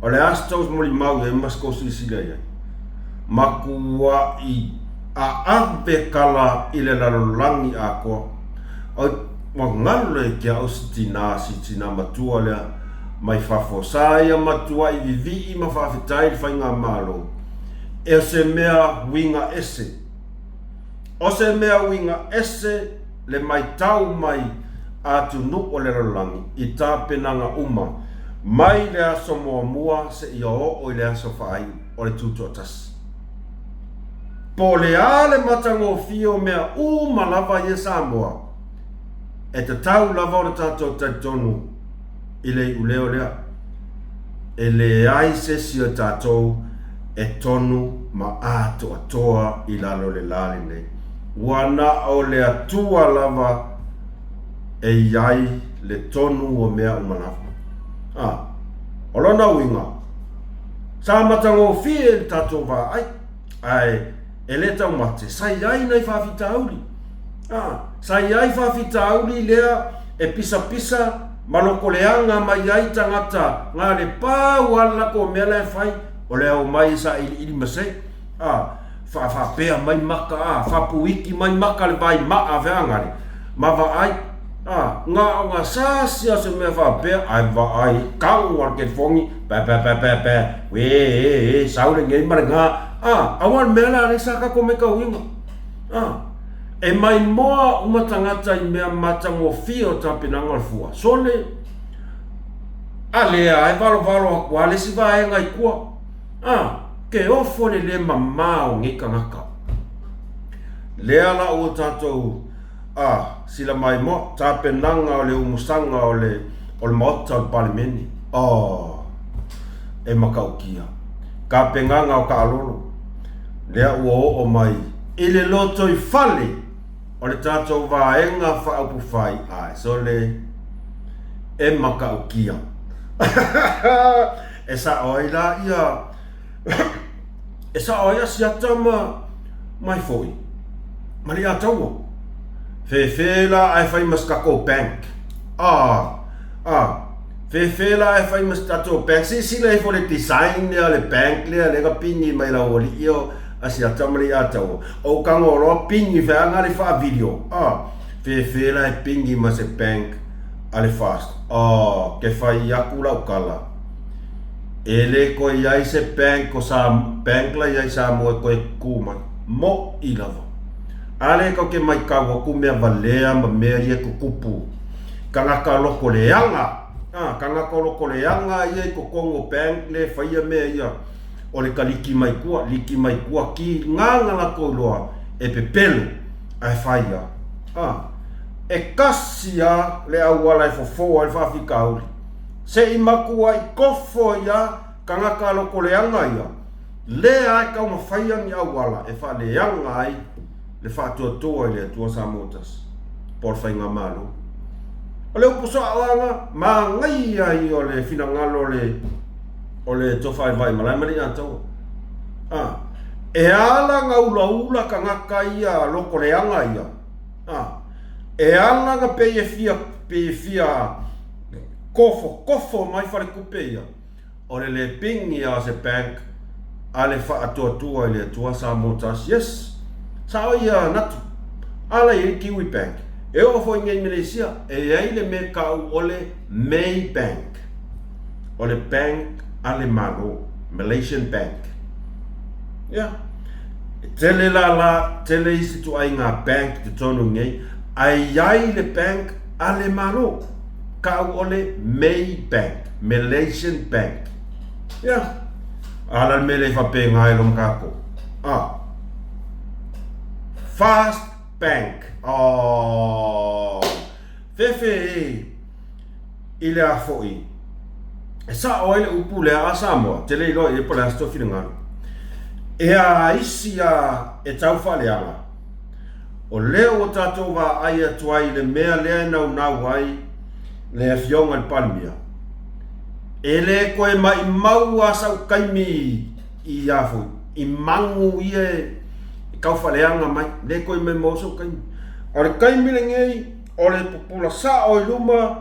O le astos muli mau e masko sisila ia. Makua i a ampe kala i le lalolangi a koa. O ngalo e kia o sitina matua lea mai whafosai a matua i vivi i mawhawhitai i whainga malo. E o se mea winga ese. O se mea winga ese le mai tau mai atu nu o le lalolangi i tā penanga uma. Mai le aso mua se i o le aso whai o le tutu atas. Po le ale matango fio mea lava i Samoa. E te tau lava o le tātou taitonu i le uleo lea. E le ai sesi o tātou e tonu ma ato atoa i lalo le lale nei. wana o le atua lava e iai le tonu o mea umanafu. Olona winga. Sa matango fie le tato va ai e le tau mate. Sa iai nei whawhita auli. Sa iai whawhita auli lea e pisa maloko leanga mai ai tangata ngā le pāu ala ko mea le whai o le au mai sa ili masei. Whapea mai maka whapuiki mai maka le vai maa veangari. Mawa ai ngā sāsia se mea whapea ai wa ai kau ar ke whongi pē we saure ngei mara ngā awan mea la resaka ko me kau inga. E mai moa umatangata I mea matango fio tapinanga fua. Sole alea ai valo akua le si vai ngai kua. Ke ofo le mamao ngika ngaka. Lea la o tatou sila mai mo tapenanga o le umusanga o le maota o palimeni. E makaukia. Ka penganga o ka alolo. Lea ua o mai. Ile loto I fale o le tatou vaenga whaupu whai. So le e makaukia. E sa oi la ia e sa oia si atama mai foi. Mari ataua. Fefela ai fai maskako bank. Fefela ai fai mastato bank. Si le for le design le bank le pingi mai la oli io asi atama li ataua. O kango ro pingi fe anga le fa video. Fefela ai pingi mas e bank ale fast. Ke fai yakula ukala. Ele ko iai se bank ko sa bank la iai sa mo ko kuma mo ilava ale ko ke mai ka wa ku mea valea ma mea ia ko kupu kanga ka loko leanga kanga ka loko leanga iai ko kongo bank le faia mea ia o le kaliki mai kua ki nganga la ko loa e pepelo ai faia e kasia le awala e fofo al fa fikauli se imaku ai kofo ia kangaka loko leanga ia le ai ka mawhaia ni awala e wha leanga ai le wha tua le tua sa motas por whainga malo o le upuso awanga ma ngai ai o le finangalo o le tofai vai malai mani atau e ala ngaula ula kangaka ia loko leanga ia e ala nga peye fia kofo mai fare kupeia o le pingi a se bank ale fa atua le tua sa motas yes sa ia natu ala I Kiwi Bank e o fo ngai Malaysia e ai le me ka ole May Bank o le bank ale malo Malaysian Bank tele tele isi tu ai nga bank te tonu ngai ai le bank ale malo ka ole May Bank, Malaysian Bank. Ala mele fa pe ngai lom kako. Fast Bank. Fefe ile a foi. Sa oile upu le asamo, tele lo e pola sto finanga. E a isia e tau fale ala. O leo tatou va ai atuai le mea lea nau ai le fionga al palmia. Ele koe mai mau asau kaimi I afu. I mangu ie kau faleanga mai. Le koe mai mau asau kaimi. O le kaimi le ngei, o le pupula sa o iluma,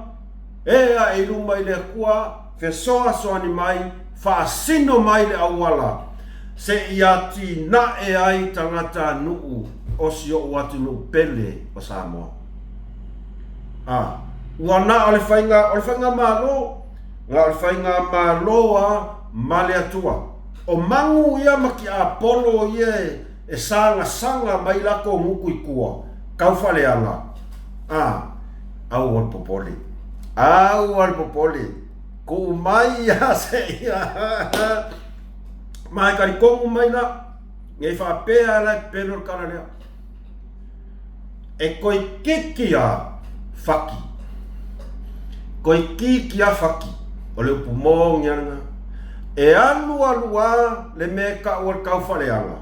ea iluma I le kua, fe soa soani mai, fa sino mai le awala. Se iati na e ai tangata nuu, o si o watu nuu pele o Samoa. Wana o le whainga malo, ngā o le whainga maloa male atua. O mangu ia maki a polo ia e sanga mai lako muku I kua. Kau whale ala. Au al popoli. Ko mai ia se ia. Mai kari kongu mai na. Ngai whapea ala pelo kana lea. E koi kikia whaki. Koi kikia whaki. O le upu mōngianga. E alua le me ka ua kau whaleanga.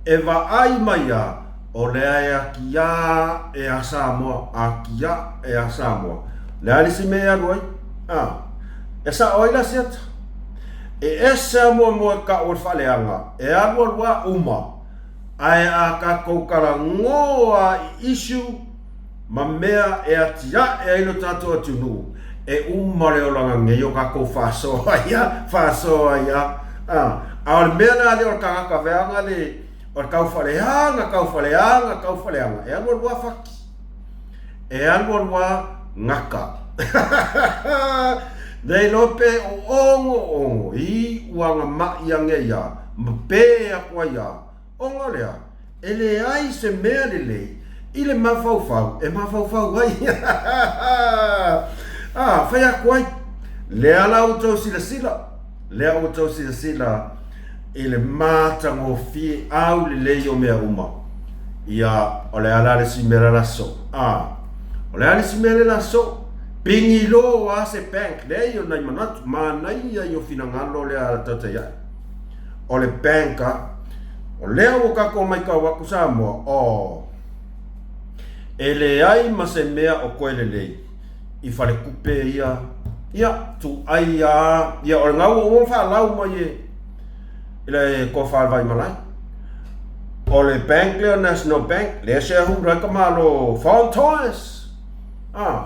E wa ai mai a o lea e akia e a Samoa, akia e a Samoa. Lea lisi me aluai, e sa oila siata. E esa mo ka o whaleanga, e alua uma, ai a ka koukara ngoa I isu, ma mea e atia e ailo tato atunu, e umare o langa ngei o ka kou whasoa ia, a o mea na le o kangaka veanga le, o kau whaleanga, e alua whaki, e alua ngaka. Nei lope o ongo I uanga mai ange ia, mapea kwa ia, onga lea, ele ai se mea lele, ile mawhau, e mawhau ai. Whai a kwai, lea la o tau sila, ile mātango fie au lele o mea uma. Ia, o le alare si mera laso. O le alare si mera laso, pingi lo a se bank le yo nai manatu manai ya yo finangalo le ala tata ya o le banka o le o ka ko mai ka wa ku Samoa o ele ai ma se mea o ko le I fale kupe ia tu ai ia o ngau o fa lau mai ele ko fa vai malai o le bank le National Bank le se hu ra ka malo Fontois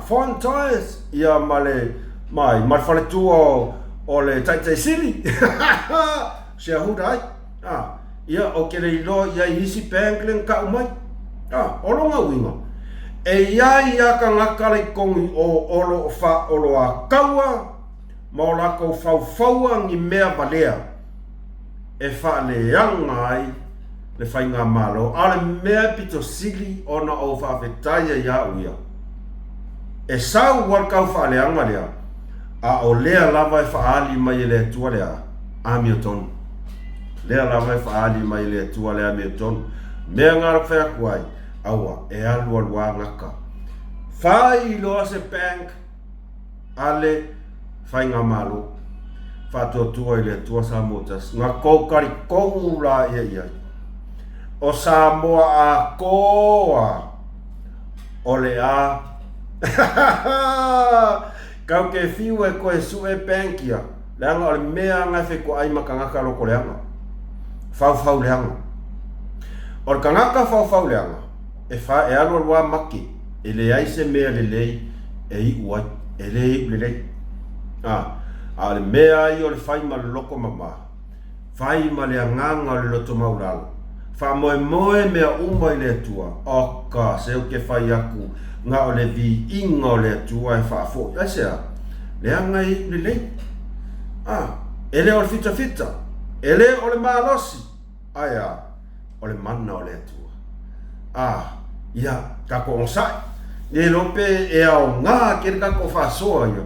Fontois ia mai fale tu o le tai sili se hudai ia o ke le lo ia isi penklen ka umai o longa winga e ia ka ngaka le kongi o olo fa olo a kaua mo la ko fau ngi mea balea e fa le yangai le fainga malo ale mea pito sili ona o fa vetaya ia uia e sau war kau whaaleanga lea, a o lea lava e whaali mai le tua lea, Hamilton. Lea lava e whaali mai le tua lea Hamilton. Mea ngara whea kuai, aua, e alua ngaka. Whai loa se bank, ale, whainga malo, whatua tua I le tua Samotas, ngā koukari kongu la ia. O Samoa a koa, o le a, kau ke fiu e koe su e bankia leanga o le mea ngai whi ko ai makangaka loko leanga fau leanga o le kangaka fau leanga e wha e alua maki e le ai se mea le lei e I uai e le lei a le mea ai o le whai ma le loko mama whai ma le anganga o le loto maulala wha moe mea umai le tua oka se o ke whai aku nga o le vi inga o le tua e whaafo. Ai sea, le angai le lei. Ele o le fita. Ele o le maalosi. Aia, o le mana o le tua. Ia, kako onsai. Le lope e ao ngā kere kako whaasoa ia.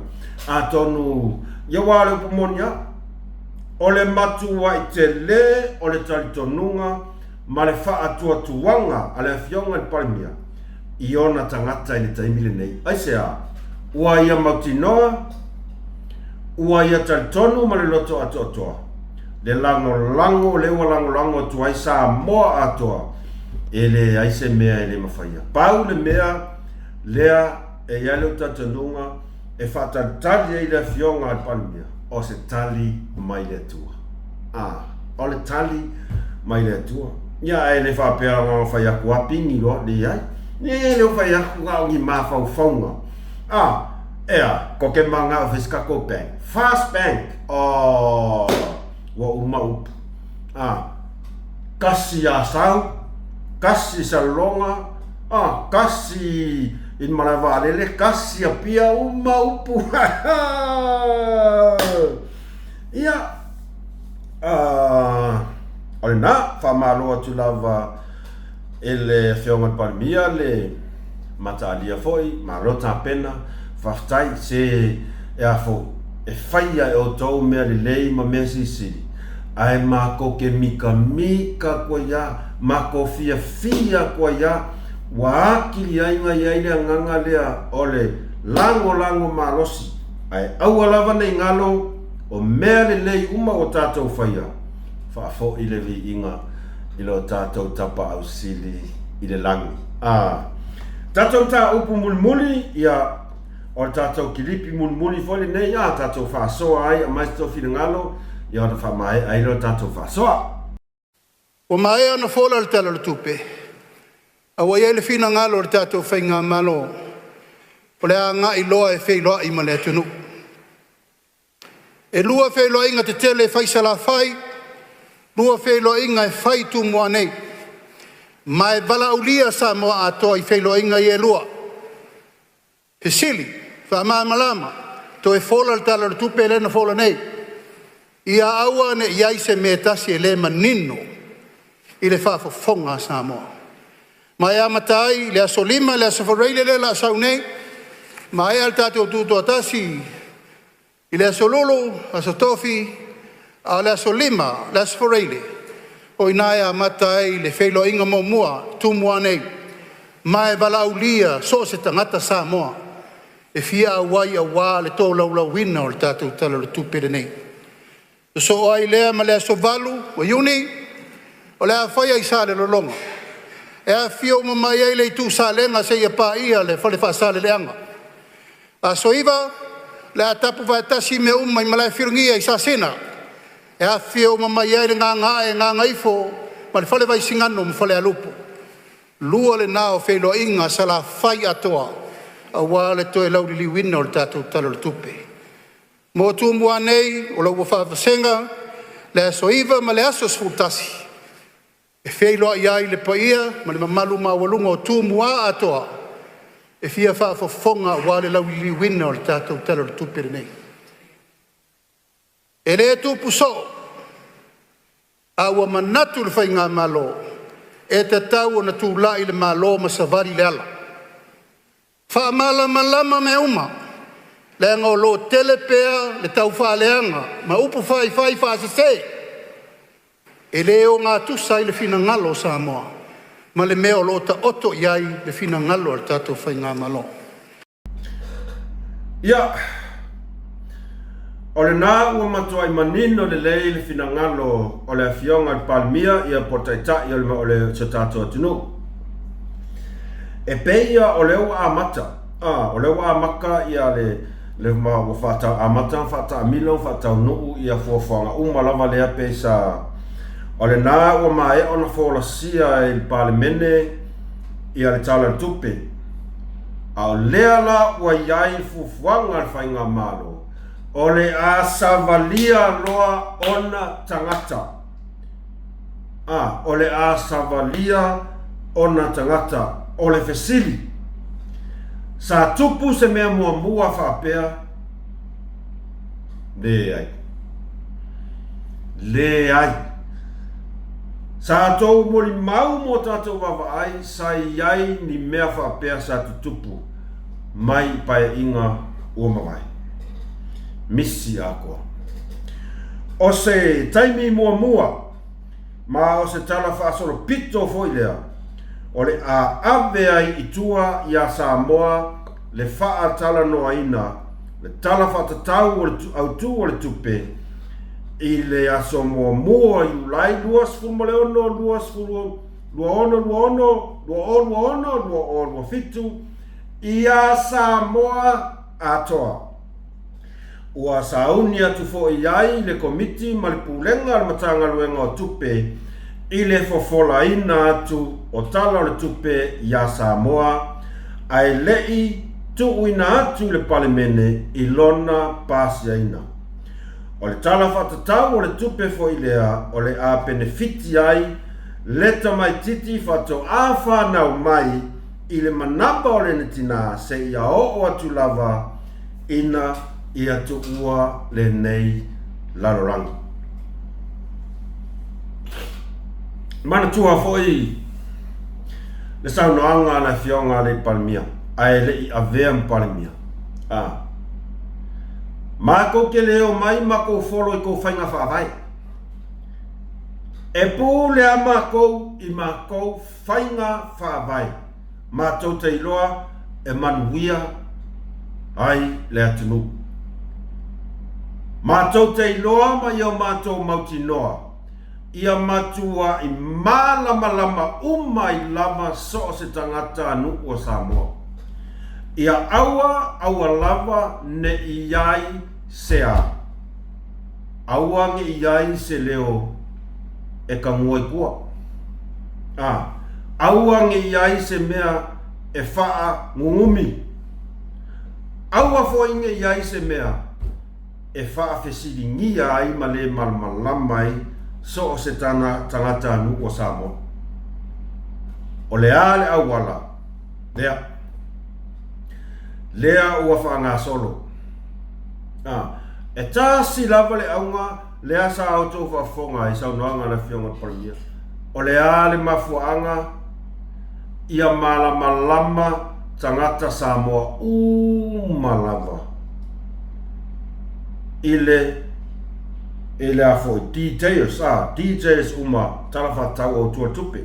A tonu, ia wale upumonia. O le matua I te le, o le talitonunga, ma le whaatua tuanga, a le fionga I parimia. I ona tangata I le taimile nei. Ai sea, ua ia mautinoa, ua ia talitonu ma le loto atoa. Le lango, lewa lango tuai Samoa atoa. E le aise mea e le mawhaia. Pau le mea, lea e iale o tatanunga, e whatatali e le fionga al palmia. O se tali mai le tua. O le tali mai le tua. Ia e le whapea ngā whaia kuapingi lo, le ai. Ni le whai aku ngā ngi mawhau whaunga. Ea, ko ke manga o Fiskako Bank. Fast Bank. Wa umaup. Kasi a sau. Kasi sa longa. Kasi in Malavalele. Kasi a pia umaupu. Ia. Ole na, whamaloa tu lava ele fionga palmia le matalia foi marota pena faftai se e afo e faia e o tau mea le lei ma mea sisiri ai mako ke mika kwa ya mako fia kwa ya wa akili ai ngai ai le nganga lea ole lango malosi ai au alava nei ngalo o mea le lei uma o tatou faia fa fo ile vi inga ilo tatou tapa au sili i le langi. Tātou tā upu muli ia o tātou kilipi muli foli nei tātou whaasoa ai a maisito whingalo ia o ta whamae ai lo tātou whaasoa. O mai ana fola le tala le tupe. A wai ele fina ngalo le tātou whainga malo. O le a ngā i loa e whei loa i male atunu. E lua whei loa inga te tele whaisala whai. Lua whei loa inga e whai tu mua nei. Mai vala ulia sa moa atoa i whei loa inga i e lua. He sili, wha malama. To e fola le tala le tupe le na fola nei. Ia aua ne iai se me tasi e le manino. I le whaafofonga sa moa. Mai amatai, le aso lima, le aso whareile le la sau nei. Mai al tātou tūtua tasi. I le aso lolo, aso tofi, a le aso lima, le aso whareile. O inai amatai, le whailo inga mo mua, tu mua nei. Mai walau lia, so se tangata sa moa. E fia awai a wā le tō lau wina o le tātou tala le tūpere nei. So ai lea ma le aso valu, o iuni, o le a whaia i sa le lolonga. E a fio ma mai ai le tu sa lenga se ia pa ia le whale wha sa le leanga. A so iwa, le a tapu vai tasi me umai ma le whirungia i sa sena. E a fio ma mai ai le ngā ngaifo, ma le whale vai singano ma whale alupo. Lua le nao whelo inga sa la whai atoa, a wā le toe lau li wina o le tātou tala le tupe. Mo tu mua nei, o lau whawhasenga, le a so iwa ma le aso sfutasi. E wheiloa iai le paia, ma le mamalu mawalunga o tū mua atoa. E fia whaafofonga wā le lau li wina o le tātou tala le tūpere nei. E le tūpu so, awa manatu le whainga malo, e te tau o na tū lai le malo ma savari le ala. Wha malama me uma, le anga o lo telepea le tau whaaleanga, ma upu whai whaasasei. E leo ngā tusa i le fina ngalo sa moa. Ma le mea o lo ta oto iai le fina ngalo al tātou whai ngā malo. Ia, o le nā ua matua i manino le lei le fina ngalo o le awhionga le palmia ia portaita i o le so tātou atunu. E peia o le ua amata. O le ua amaka ia le ma ua whatau amata, whatau amilo, whatau nuu ia fuafuanga umalava lea pe sa o le nā ua mae ona wholasia i le palemene ia le tala le tupe. A o lea la ua iai fufuanga le whainga malo. O le a savalia loa ona tangata. O le a savalia ona tangata. O le fesili. Sa tupu se mea mua whapea. Le ai. Le ai. Sa tau mori mau mo tātou wawa ai, sa iai ni mea whapea sa tutupu, mai pai inga ua mawai. Misi a koa. O se taimi mua, ma o se tala whaasoro pito foi lea, o le a ave ai itua ia Samoa, le wha tala noa ina, le tala whatatau au tu o le tupe, i le aso mua i ulai luas fulma le ono, luas fulma lua fitu i a Samoa atoa. Ua sauni atu fo i ai le komiti ma le pulenga le matanga luenga o tupe i le fofola ina atu o tala o le tupe i a Samoa ai lei tu ina atu le palemene i lona pasia ina. O le tala whatatau o le tupe fo i lea o le a benefiti ai leta mai titi whato a whanau mai i le manapa o le netina se i a o atu lava ina i atu ua le nei lalorangi. Mana tua fo i le saunoanga na fionga le palmia ai le i avea palmia. Mako ke leo mai mako folo I ko whainga whaavai. E pū lea mako I mako whainga whaavai. Mātou te iloa e manuia ai le atunu. Mātou te iloa mai au mātou mauti noa. ia matua I malama uma I lava so o se tangata anu o Samoa. Ia aua lava ne iai sea. Aua nge iai se leo e ka muai kua. Aua nge iai se mea e faa ngungumi. Aua fo inge iai se mea e faa fesiri ngia ai ma le malmalamai so o se tangata anu o Samoa. O le ale awala. Lea ua faa ngā solo. E tāsi lava le aunga lea sa auto whafonga I sau noanga na fionga paramia. O le ale mafuanga ia malama tangata Samoa malava. Ile afo details uma talafa tau o tua tupe.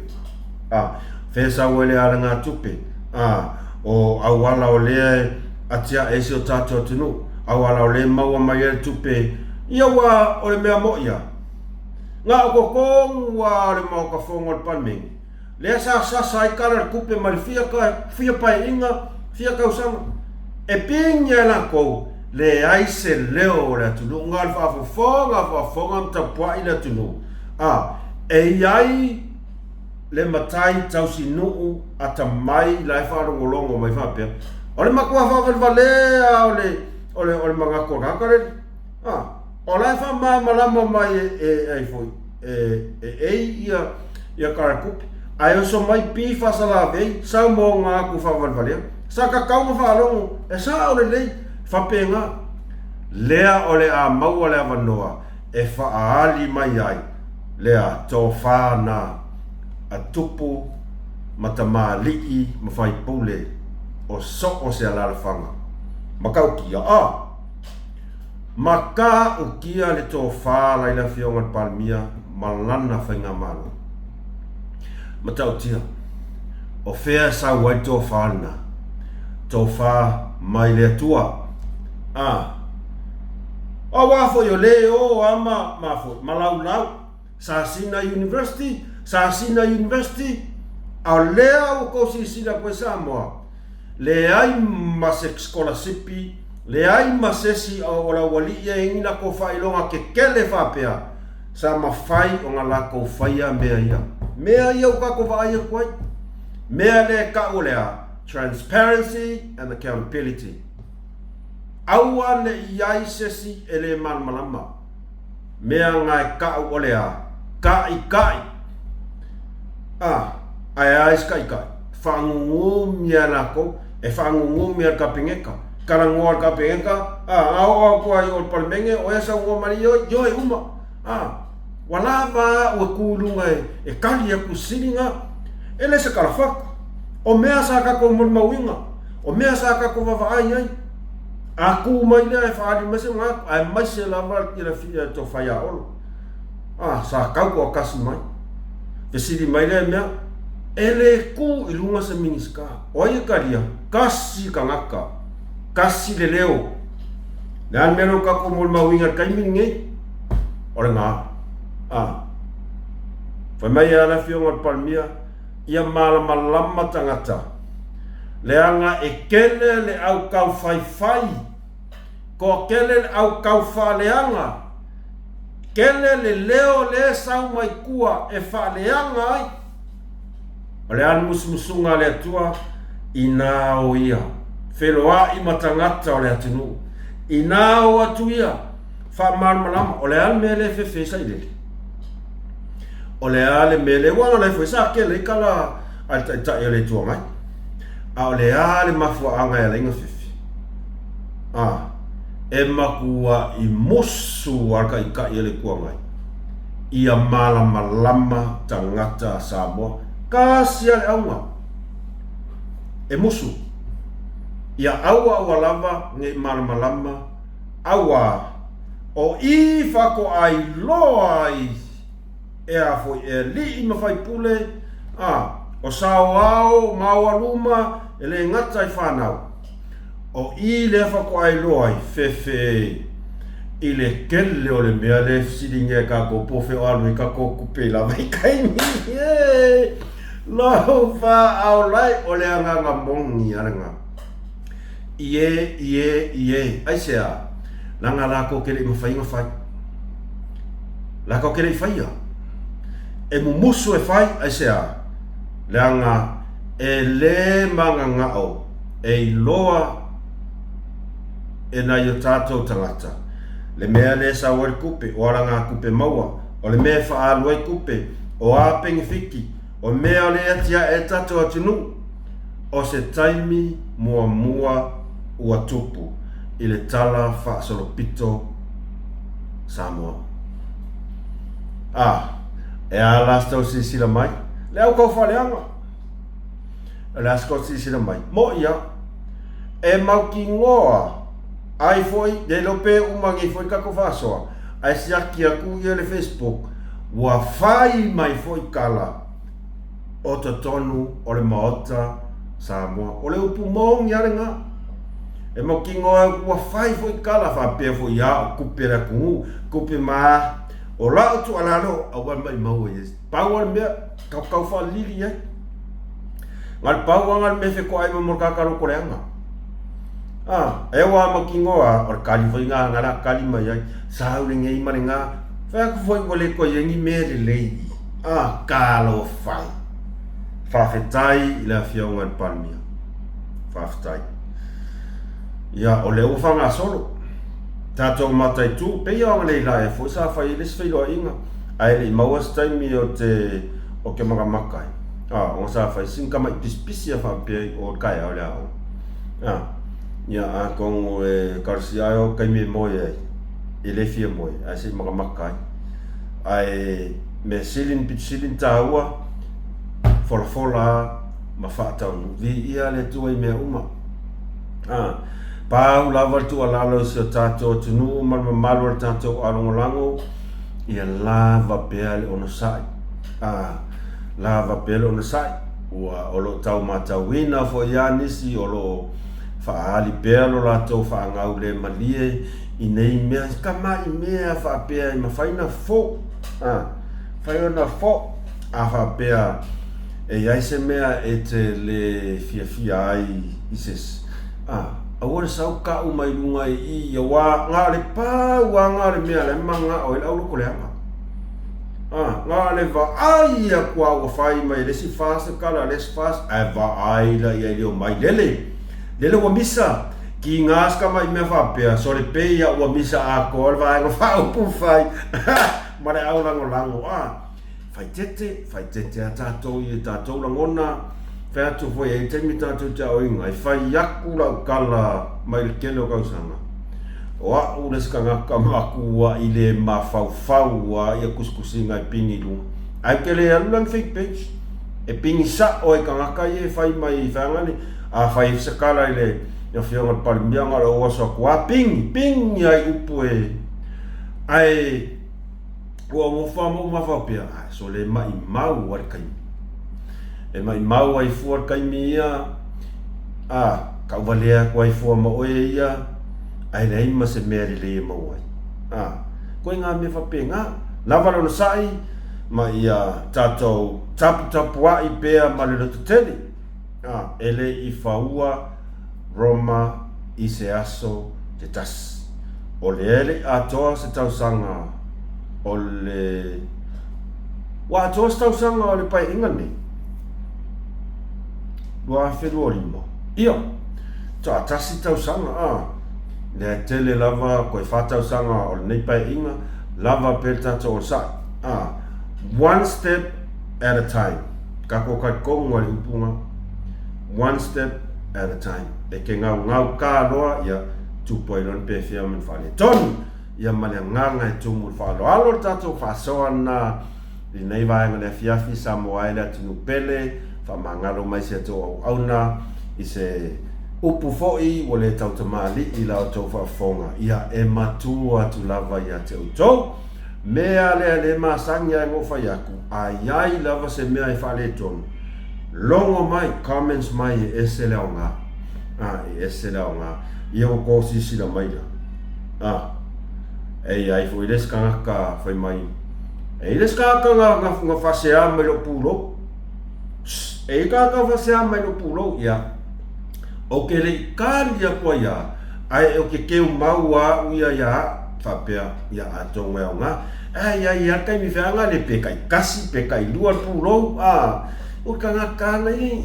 Fesa wele ala ngā tupe. O awala o lea atia esi o tato tunu. Awala o le maua mai e tupe. Ia wa o le mea moia. Ngā o kokong wa o le mau ka whonga o panmengi. Lea sa I kara kupe mari fia pai inga, fia kausanga. E pingia la kou, le aise leo o le tunu. Ngā le whafonga mta pua I le tunu. E iai le matai tausi nuu ata mai lai wharongolongo mai whapea. O le makua whawalvalea o le mga korakare. O lai whamalama mai ia karakupi. Ai oso mai pi whasala vei, sau mō ngā ku whawalvalea. Sa ka kaunga whalongo, e sa o le lei whapenga. Lea o le a maua le awanoa, e whaali mai ai. Lea tō whāna a tupu matama liki mawhai pule o o se alalawhanga. Makau kia Maka o kia le tō whāla I la whionga palmia malana whainga malo. Matau tia, o whea sa wai tō whāna, tō whā mai le tua. O wafo yo le o ama mafo, malau, Sasina University, au lea o kosi sina koe Samoa. Le ai masek scholarship, le ai masesi o la wali ia ingina ko whailonga ke kele whapea. Sa mawhai o ngā lako whaia mea ia. Mea ia o kako whaia koe. Mea le ka o lea. Transparency and accountability. Aua ne iai sesi ele malmalama. Mea ngai ka o lea. Kai. Ai skai. Whangungumia lako. E whangungumia ka pingeka. Karangoa ka pingeka. Au kua I o palmenge. O esa ua mari yo e uma. Walava o kulunga e kali aku sininga. Ele se kalafaka. O mea sa kako mulmawinga. O mea sa kako wawai ai. Aku mai lea e whaari mese ngā. Ai mai se lava ki la fia to whaia olo. Sa kau o kasi mai. Vesiri mai lea mea. Ele ku I lunga sa miniska. O ia karia. Kasi ka ngaka. Kasi le leo. Nean mero kako mulmawinga kaimini ngei. Ore ngā. Whai mai ala whionga palmia. Ia malama tangata. Leanga e kele le au kau whai. Ko kele le au kau whaleanga. Kele le leo le sau mai kua e whaleanga ai. O le anu musumusunga le atua. Ina o ia. Wheloa I matangata o le atinu. Ina o atu ia. Whamalmalama. O le anu me le whewhesa I lele. O le ale mele wanga le foi sa ke le kala al ta ele tua mai. O le ale mafua anga ele inga fifi. E makua I mosu alka ika ele kua mai. Ia malama tangata Samoa. Kasi ale aunga. E mosu. Ia aua lava nge malama. Aua. O I whako ai loa ai. E a foi e li I mawhai pule. O sao au, maua luma, e le ngata I whanau. O I le whako ai loai, fefe. I le kele o le mea le fisiringa ka ko pofe o alu ka ko kupe la mai kai mi. Lau wha au lai o le anga mongi aranga. Ie. Aisea. Langa la ko kele mawhainga whai. La ko kele whaia. E mumusu e whai aisea. Leanga e le manga ngao. E loa e na i o tātou tangata. Le mea le sa wari kupe, o aranga kupe maua. O le mea wha aluai kupe, o a pengi fiki. O mea le atia e tātou atunu. O se taimi mua ua tupu. I le tala wha solopito Samoa. E a lastau sisira mai. Le au kau whaleanga. Le asko sisira mai. Mo ia, e mau ki ngoa. Ai foi, de lope umangi foi kako whasoa. Ai siaki aku ia le Facebook. Wa whai mai foi kala. O te tonu, o le maota Samoa. O le upu maungi arenga. E mau ki ngoa wa whai foi kala. Whapea foi ia o kupe ra kungu. Kupe maa. O lao tu alano, awan mai mau e. Pauan mea, kau wha lili ai. Ngal pauan ngal me wheko ai mamorkakaro koreanga. E wa makingoa, or kali foi ngā ngara kali mai ai. Sāu ringa i mare ngā. Whaku foi ngole ko yengi mere lei. Kalo whai. Whawhetai i la whiaungan palmia. Whawhetai. Ia, o leo whanga solo. Tātou matai tū, pei au ngai la e fo sa fai les whailoa inga. Ai le maua staimi o te o ke makamakai. O sa fai sinkama i pispisi a whapea o kai au lea au. Ia a kongo e karsi ai o kai me moe ai. E le fia moe, ai se makamakai. Ai me silin pit silin tāua. Fola ma whaatau. Vi ia le tua i mea uma. Pau lava tu alalo se tato tunu mal malu tato alongolango ia lava pele ona sai lava pele ona sai wa olo tau mata wina fo yanisi olo fa ali pelo la to fa ngaule malie i nei me kama i me fa pe ma faina fo faina fo fa pe e ia se mea e te le fia ai ises awore sau ka u mai lunga i ia wa ngā le pā wa ngā le mea le manga o il au loko le anga. Ngā le va ai a kua ua whai mai lesi fast kala lesi fast ai va ai la ia leo mai lele ua misa ki ngā ska mai mea whapea so le peia ua misa a ko le vai ngā whau pu whai ma le au lango whai tete a tātou i tātou langona Whea tu foi e te mita tu te oinga, i whai aku lau kala mai le kele o kausanga. O a ure ska ngaka makua i le mawhauwhaua i a kuskusinga i pingi lunga. Ai kele alulang fake page, e pingi sa o e ka ngaka i e whai mai i whangani, a whai sakala i le ia whianga palimianga le oaso aku, a pingi ai upu e, ai ua ngofua mo mawhapea, so le mai mau warikaimi. E mai mau ai fuar kaimi ia ka walea ko ai fuar ma oe ia ai rei ma se mea le mau ai ko ngā me whapenga lawara no sai ma ia tātou tapu i pēa ma le roto tele ele i whaua Roma i se aso te tas o le ele atoa se tausanga o le wa atoa se tausanga o le pai ingani Lua whenua lima. Ia, tā tasi tausanga, le tele lava koe whātausanga o le neipai inga, lava pēr tātou o sai. One step at a time. Kako kai konga li upunga. One step at a time. E ke ngau kā loa, ia tūpoi lon pē whia min whale. Tonu, ia male nganga e tūmul whalo. Alo tātou whasoa nā, li nei vaenga le fiafi Samoa ele atinu pele, whamangaro mai se tō au auna i se upu fo'i o le tautamali i lau tō whafonga. Ia e matua tu lava i a te utou. Mea le masangi ai ngofa yaku. Ai lava se mea i whale tonu. Longo mai, comments mai e ese leo ngā. E ese leo ngā. Ia o kōsi sila mai la. e ai fo iles ka foi mai e iles ka nga fasea mai lo pulo e ka fasea mai lo pulo ya o ke le kalia ko ya ai o ke maua uia ya fapea ya atonga nga ai kai mi fanga le pe kai kasi pe kai lua pulo o kanga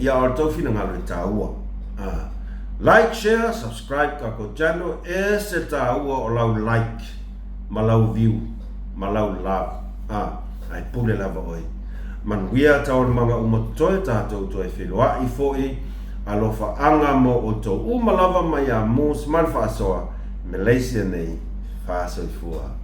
ya o to fina nga le taua like share subscribe ka ko channel ese taua o lau like malau view malau love ai pule lava oi man wia tau manga umotoe tatou toi whelua i foi alofa anga mo o tau umalava mai a mus man whaasoa Malaysia nei whaasoi fua